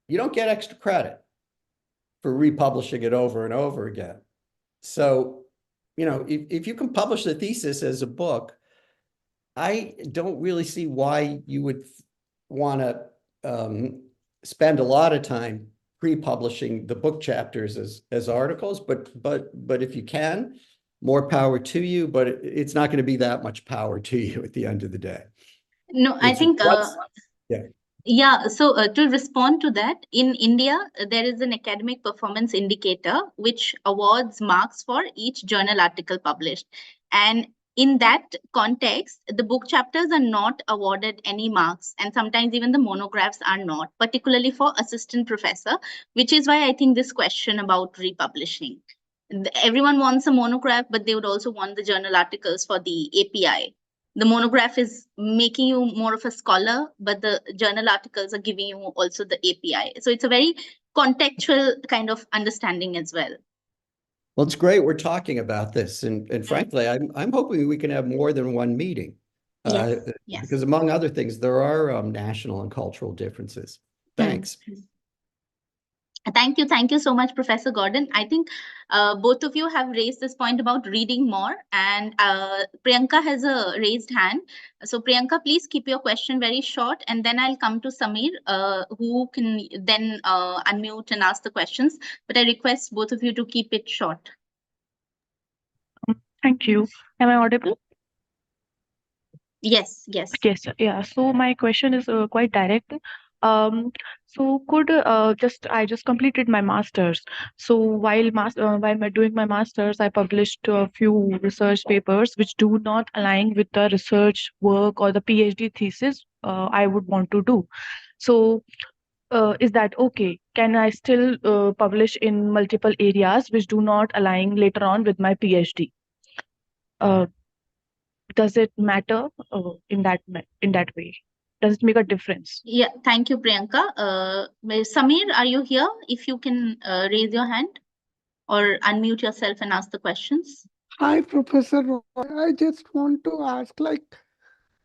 You don't get extra credit for republishing it over and over again. So, if you can publish the thesis as a book, I don't really see why you would want to spend a lot of time pre-publishing the book chapters as articles, but if you can, more power to you, but it's not going to be that much power to you at the end of the day. No, I think, yeah. Yeah, so to respond to that, in India, there is an academic performance indicator which awards marks for each journal article published. And in that context, the book chapters are not awarded any marks, and sometimes even the monographs are not, particularly for assistant professor, which is why I think this question about republishing. Everyone wants a monograph, but they would also want the journal articles for the API. The monograph is making you more of a scholar, but the journal articles are giving you also the API. So it's a very contextual kind of understanding as well. Well, it's great we're talking about this, and frankly, I'm hoping we can have more than one meeting, Yes. because among other things, there are national and cultural differences. Thanks. Thank you so much, Professor Gordon. I think both of you have raised this point about reading more, and Priyanka has a raised hand. So Priyanka, please keep your question very short, and then I'll come to Samir, who can then unmute and ask the questions. But I request both of you to keep it short. Thank you. Am I audible? Yes. Yes. Yeah. So my question is quite direct. So could I just completed my master's. So while doing my master's, I published a few research papers which do not align with the research work or the PhD thesis I would want to do. So is that okay? Can I still publish in multiple areas which do not align later on with my PhD? Does it matter in that way? Does it make a difference? Yeah, thank you, Priyanka. Samir, are you here? If you can raise your hand or unmute yourself and ask the questions. Hi, Professor Roy. I just want to ask, am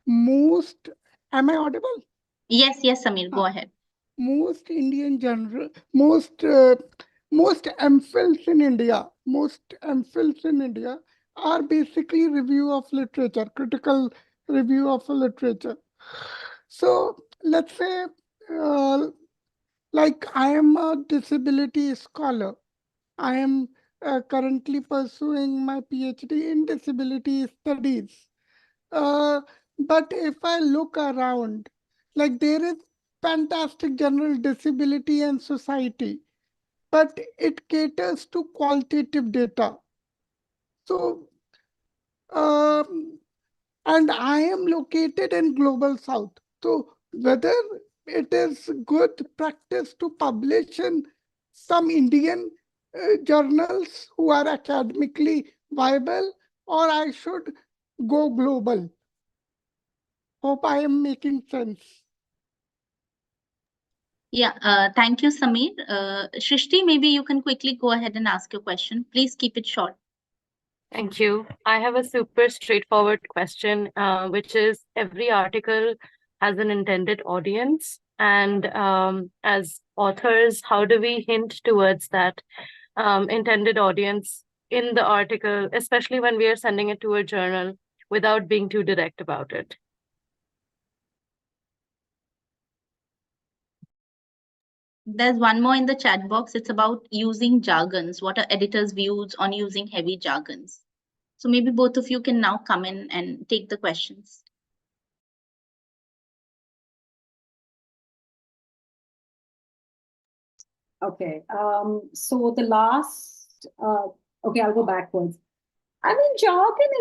I audible? Yes, Samir, go ahead. Most Indian general, most MPhils in India are basically review of literature, critical review of literature. So let's say, I am a disability scholar. I am currently pursuing my PhD in disability studies. But if I look around, there is fantastic general disability and society, but it caters to qualitative data. So, and I am located in Global South. So whether it is good practice to publish in some Indian journals who are academically viable, or I should go global. Hope I am making sense. Yeah, thank you, Samir. Shrishti, maybe you can quickly go ahead and ask your question. Please keep it short. Thank you. I have a super straightforward question, which is every article has an intended audience. And as authors, how do we hint towards that intended audience in the article, especially when we are sending it to a journal without being too direct about it? There's one more in the chat box. It's about using jargons. What are editors' views on using heavy jargons? So maybe both of you can now come in and take the questions. Okay. So the last, okay, I'll go backwards. I mean, jargon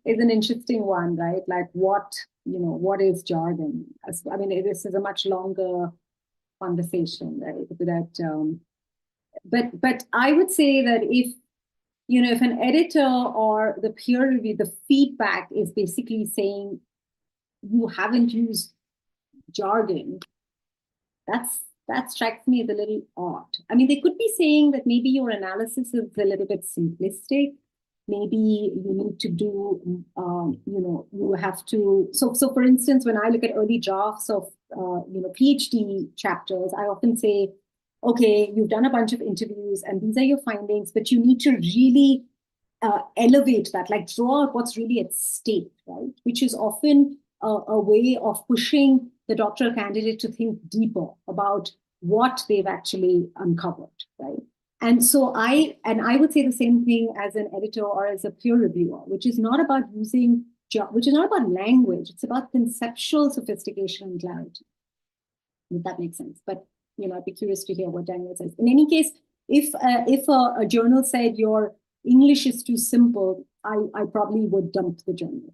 is an interesting one, right? Like what is jargon? I mean, this is a much longer conversation, right? But I would say that if an editor or the peer review, the feedback is basically saying you haven't used jargon, that strikes me as a little odd. I mean, they could be saying that maybe your analysis is a little bit simplistic. Maybe you need to do, you have to. So for instance, when I look at early drafts of, PhD chapters, I often say, okay, you've done a bunch of interviews and these are your findings, but you need to really elevate that, like draw out what's really at stake, right? Which is often a way of pushing the doctoral candidate to think deeper about what they've actually uncovered, right? And so I would say the same thing as an editor or as a peer reviewer, which is not about which is not about language. It's about conceptual sophistication and clarity. If that makes sense. But I'd be curious to hear what Daniel says. In any case, if a journal said your English is too simple, I probably would dump the journal,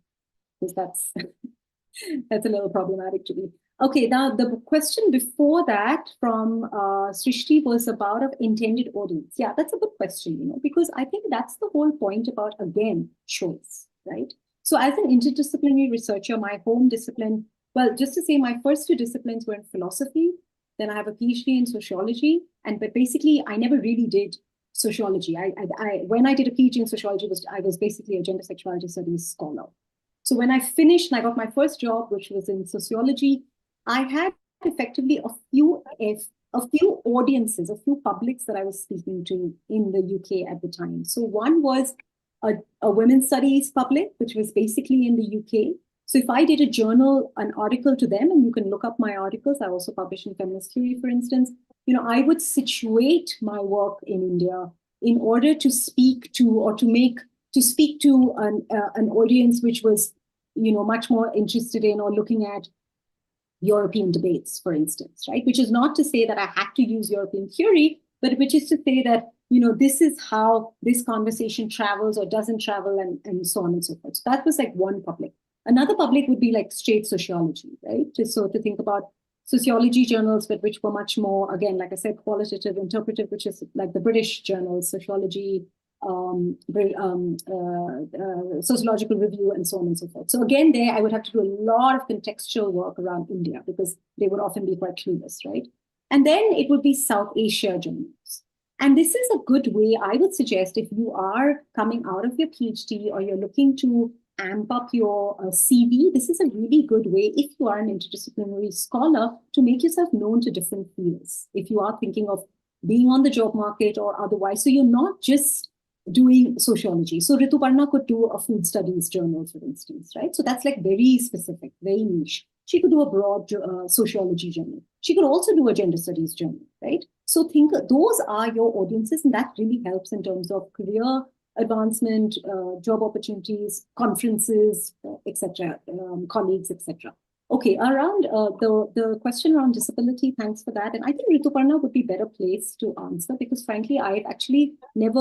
because that's that's a little problematic to me. Okay, now the question before that from Srishti was about of intended audience. Yeah, that's a good question, because I think that's the whole point about, again, choice, right? So as an interdisciplinary researcher, my home discipline, well, just to say my first two disciplines were in philosophy, then I have a PhD in sociology, but basically I never really did sociology. When I did a PhD in sociology, I was basically a gender sexuality studies scholar. So when I finished and I got my first job, which was in sociology, I had effectively a few audiences, a few publics that I was speaking to in the UK at the time. So one was a women's studies public, which was basically in the UK. So if I did a journal, an article to them, and you can look up my articles, I also publish in Feminist Theory, for instance, I would situate my work in India in order to speak to or to speak to an audience which was, much more interested in or looking at European debates, for instance, right? Which is not to say that I had to use European theory, but which is to say that, this is how this conversation travels or doesn't travel and so on and so forth. So that was like one public. Another public would be like straight sociology, right? So to think about sociology journals, but which were much more, again, like I said, qualitative, interpretive, which is like the British journals, Sociology, Sociological Review, and so on and so forth. So again, there I would have to do a lot of contextual work around India because they would often be quite clueless, right? And then it would be South Asia journals. And this is a good way, I would suggest, if you are coming out of your PhD or you're looking to amp up your CV, this is a really good way, if you are an interdisciplinary scholar, to make yourself known to different fields. If you are thinking of being on the job market or otherwise, so you're not just doing sociology. So Rituparna could do a food studies journal, for instance, right? So that's like very specific, very niche. She could do a broad sociology journal. She could also do a gender studies journal, right? So think those are your audiences, and that really helps in terms of career advancement, job opportunities, conferences, etc., colleagues, etc. Okay, around the question around disability, thanks for that. And I think Rituparna would be better placed to answer because frankly, I've actually never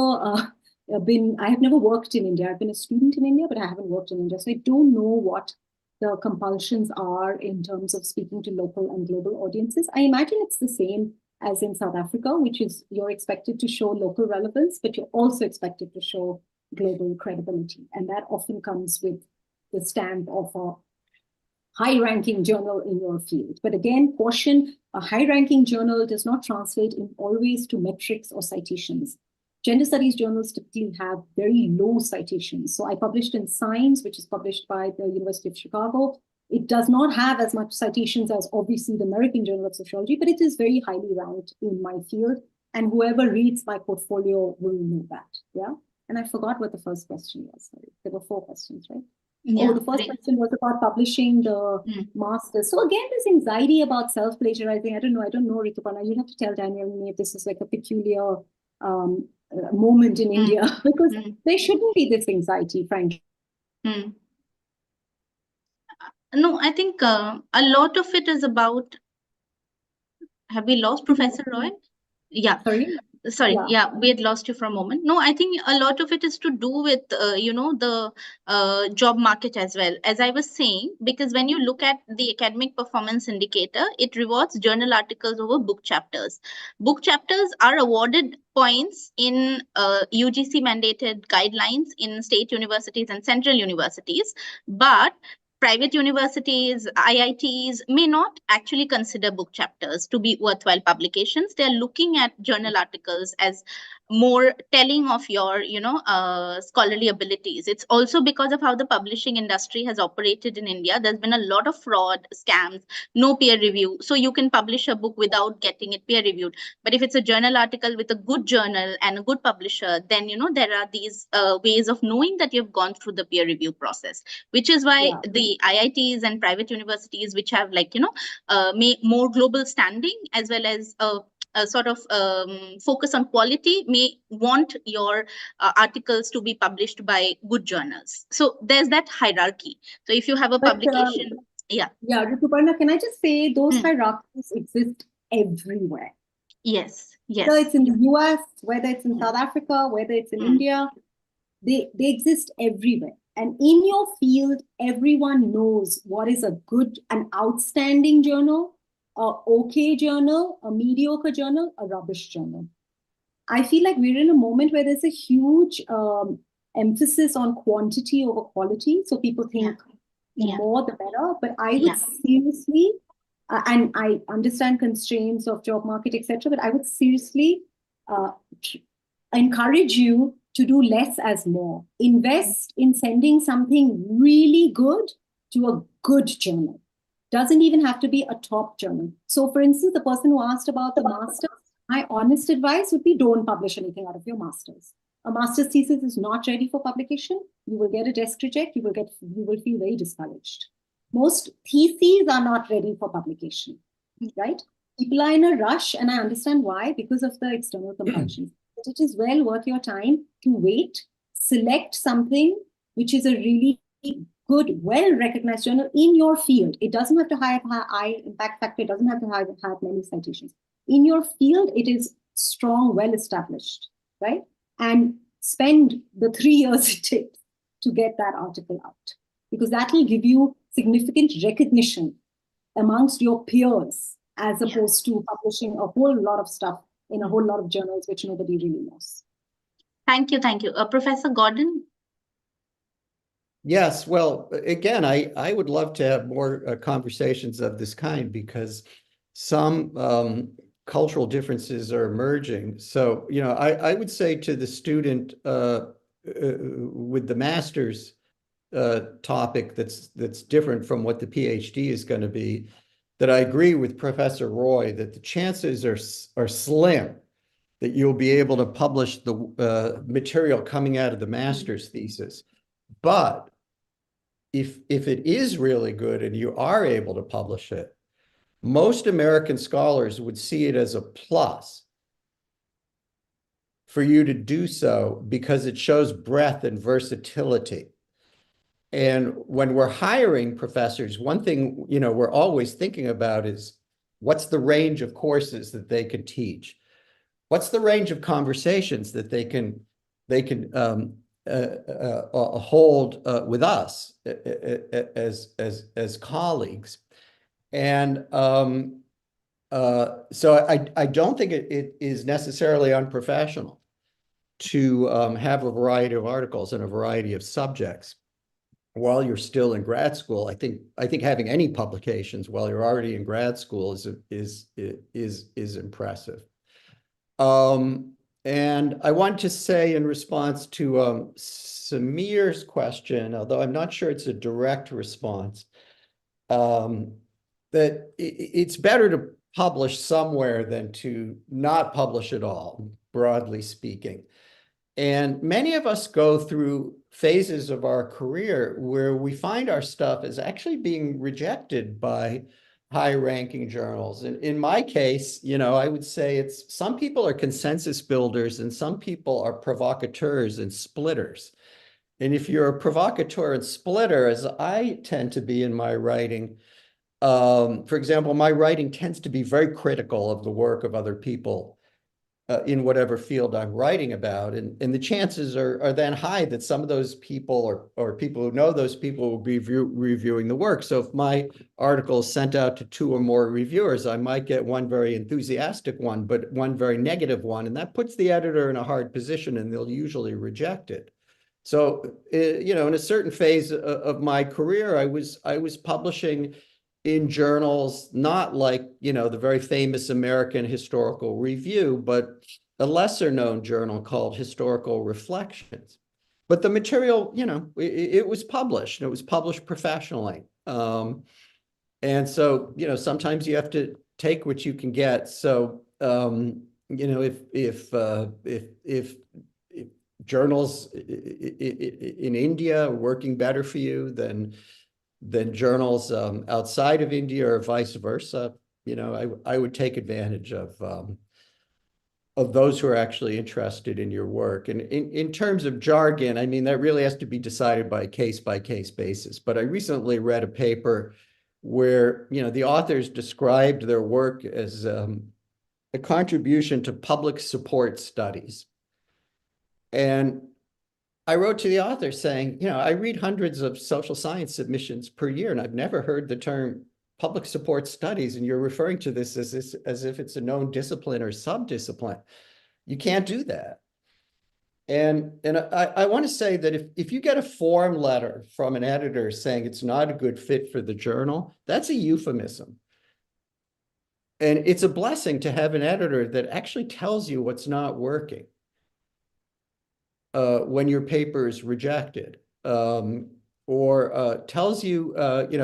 I have never worked in India. I've been a student in India, but I haven't worked in India. So I don't know what the compulsions are in terms of speaking to local and global audiences. I imagine it's the same as in South Africa, which is you're expected to show local relevance, but you're also expected to show global credibility. And that often comes with the stamp of a high-ranking journal in your field. But again, caution, a high-ranking journal does not translate in always to metrics or citations. Gender studies journals typically have very low citations. So I published in Science, which is published by the University of Chicago. It does not have as much citations as obviously the American Journal of Sociology, but it is very highly ranked in my field. And whoever reads my portfolio will know that, yeah? And I forgot what the first question was. Sorry. There were 4 questions, right? Yeah, the first question was about publishing the master's. So again, this anxiety about self-plagiarizing, I don't know, Rituparna, you'll have to tell Daniel and me if this is like a peculiar moment in India, because there shouldn't be this anxiety, frankly. No, I think a lot of it is about, have we lost Professor Roy? Yeah. Sorry, yeah, we had lost you for a moment. No, I think a lot of it is to do with, the job market as well. As I was saying, because when you look at the academic performance indicator, it rewards journal articles over book chapters. Book chapters are awarded points in UGC mandated guidelines in state universities and central universities, but private universities, IITs may not actually consider book chapters to be worthwhile publications. They're looking at journal articles as more telling of your, scholarly abilities. It's also because of how the publishing industry has operated in India. There's been a lot of fraud, scams, no peer review. So you can publish a book without getting it peer reviewed. But if it's a journal article with a good journal and a good publisher, then, there are these ways of knowing that you've gone through the peer review process, which is why the IITs and private universities, which have more global standing as well as a sort of focus on quality, may want your articles to be published by good journals. So there's that hierarchy. So if you have a publication, Yeah, Rituparna, can I just say those hierarchies exist everywhere? Yes. Whether it's in the US, whether it's in South Africa, whether it's in India, they exist everywhere. And in your field, everyone knows what is a good, an outstanding journal, a okay journal, a mediocre journal, a rubbish journal. I feel like we're in a moment where there's a huge emphasis on quantity over quality. So people think the more the better. But I would seriously, and I understand constraints of job market, etc., but I would seriously encourage you to do less as more. Invest in sending something really good to a good journal. Doesn't even have to be a top journal. So for instance, the person who asked about the master's, my honest advice would be don't publish anything out of your master's. A master's thesis is not ready for publication. You will get a desk reject. You will feel very discouraged. Most theses are not ready for publication, right? People are in a rush, and I understand why, because of the external compulsions. But it is well worth your time to wait, select something which is a really good, well-recognized journal in your field. It doesn't have to have high impact factor. It doesn't have to have many citations. In your field, it is strong, well-established, right? And spend the 3 years it takes to get that article out, because that will give you significant recognition amongst your peers, as opposed to publishing a whole lot of stuff in a whole lot of journals which nobody really knows. Thank you. Professor Gordon? Yes, well, again, I would love to have more conversations of this kind, because some cultural differences are emerging. So, I would say to the student with the master's topic that's different from what the PhD is going to be, that I agree with Professor Roy that the chances are slim that you'll be able to publish the material coming out of the master's thesis. But if it is really good and you are able to publish it, most American scholars would see it as a plus for you to do so, because it shows breadth and versatility. And when we're hiring professors, one thing, we're always thinking about is, what's the range of courses that they can teach? What's the range of conversations that they can hold with us as colleagues? And so I don't think it is necessarily unprofessional to have a variety of articles and a variety of subjects while you're still in grad school. I think having any publications while you're already in grad school is impressive. And I want to say, in response to Samir's question, although I'm not sure it's a direct response, that it's better to publish somewhere than to not publish at all, broadly speaking. And many of us go through phases of our career where we find our stuff is actually being rejected by high-ranking journals. And in my case, I would say some people are consensus builders and some people are provocateurs and splitters. And if you're a provocateur and splitter, as I tend to be in my writing, for example, my writing tends to be very critical of the work of other people in whatever field I'm writing about. And the chances are then high that some of those people or people who know those people will be reviewing the work. So if my article is sent out to 2 or more reviewers, I might get one very enthusiastic one, but one very negative one. And that puts the editor in a hard position, and they'll usually reject it. So, in a certain phase of my career, I was publishing in journals, not like, the very famous American Historical Review, but a lesser known journal called Historical Reflections. But the material, it was published, and it was published professionally. And so, sometimes you have to take what you can get. So, if journals in India are working better for you than journals outside of India, or vice versa, I would take advantage of those who are actually interested in your work. And in terms of jargon, I mean, that really has to be decided by a case-by-case basis. But I recently read a paper where, the authors described their work as a contribution to public support studies. And I wrote to the author saying, I read hundreds of social science submissions per year, and I've never heard the term public support studies, and you're referring to this as if it's a known discipline or subdiscipline. You can't do that. And I want to say that if you get a form letter from an editor saying it's not a good fit for the journal, that's a euphemism. And it's a blessing to have an editor that actually tells you what's not working. when your paper is rejected, or tells you,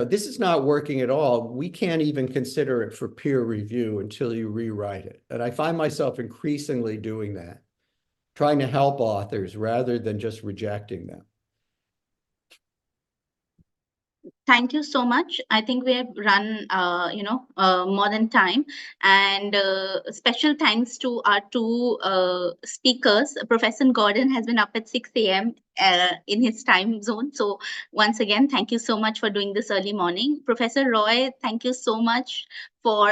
this is not working at all. We can't even consider it for peer review until you rewrite it. And I find myself increasingly doing that, trying to help authors rather than just rejecting them. Thank you so much. I think we have run, more than time. And special thanks to our two speakers. Professor Gordon has been up at 6 a.m. In his time zone. So once again, thank you so much for doing this early morning. Professor Roy, thank you so much for,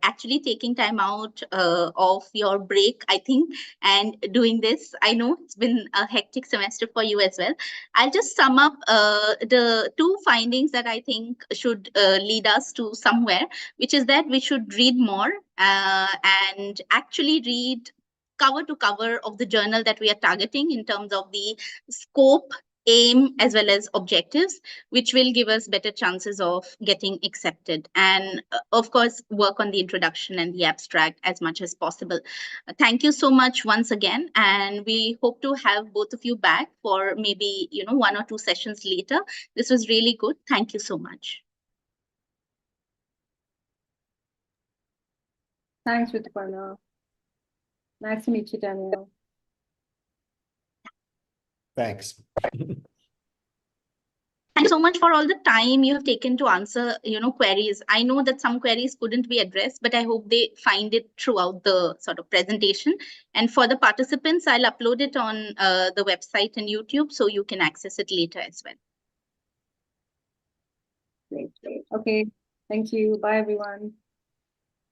actually taking time out of your break, I think, and doing this. I know it's been a hectic semester for you as well. I'll just sum up the two findings that I think should lead us to somewhere, which is that we should read more and actually read cover to cover of the journal that we are targeting in terms of the scope, aim, as well as objectives, which will give us better chances of getting accepted. And of course, work on the introduction and the abstract as much as possible. Thank you so much once again. And we hope to have both of you back for maybe, 1 or 2 sessions later. This was really good. Thank you so much. Thanks, Rituparna. Nice to meet you, Daniel. Thanks. Thanks so much for all the time you have taken to answer, queries. I know that some queries couldn't be addressed, but I hope they find it throughout the sort of presentation. And for the participants, I'll upload it on the website and YouTube, so you can access it later as well. Great. Okay. Thank you. Bye, everyone.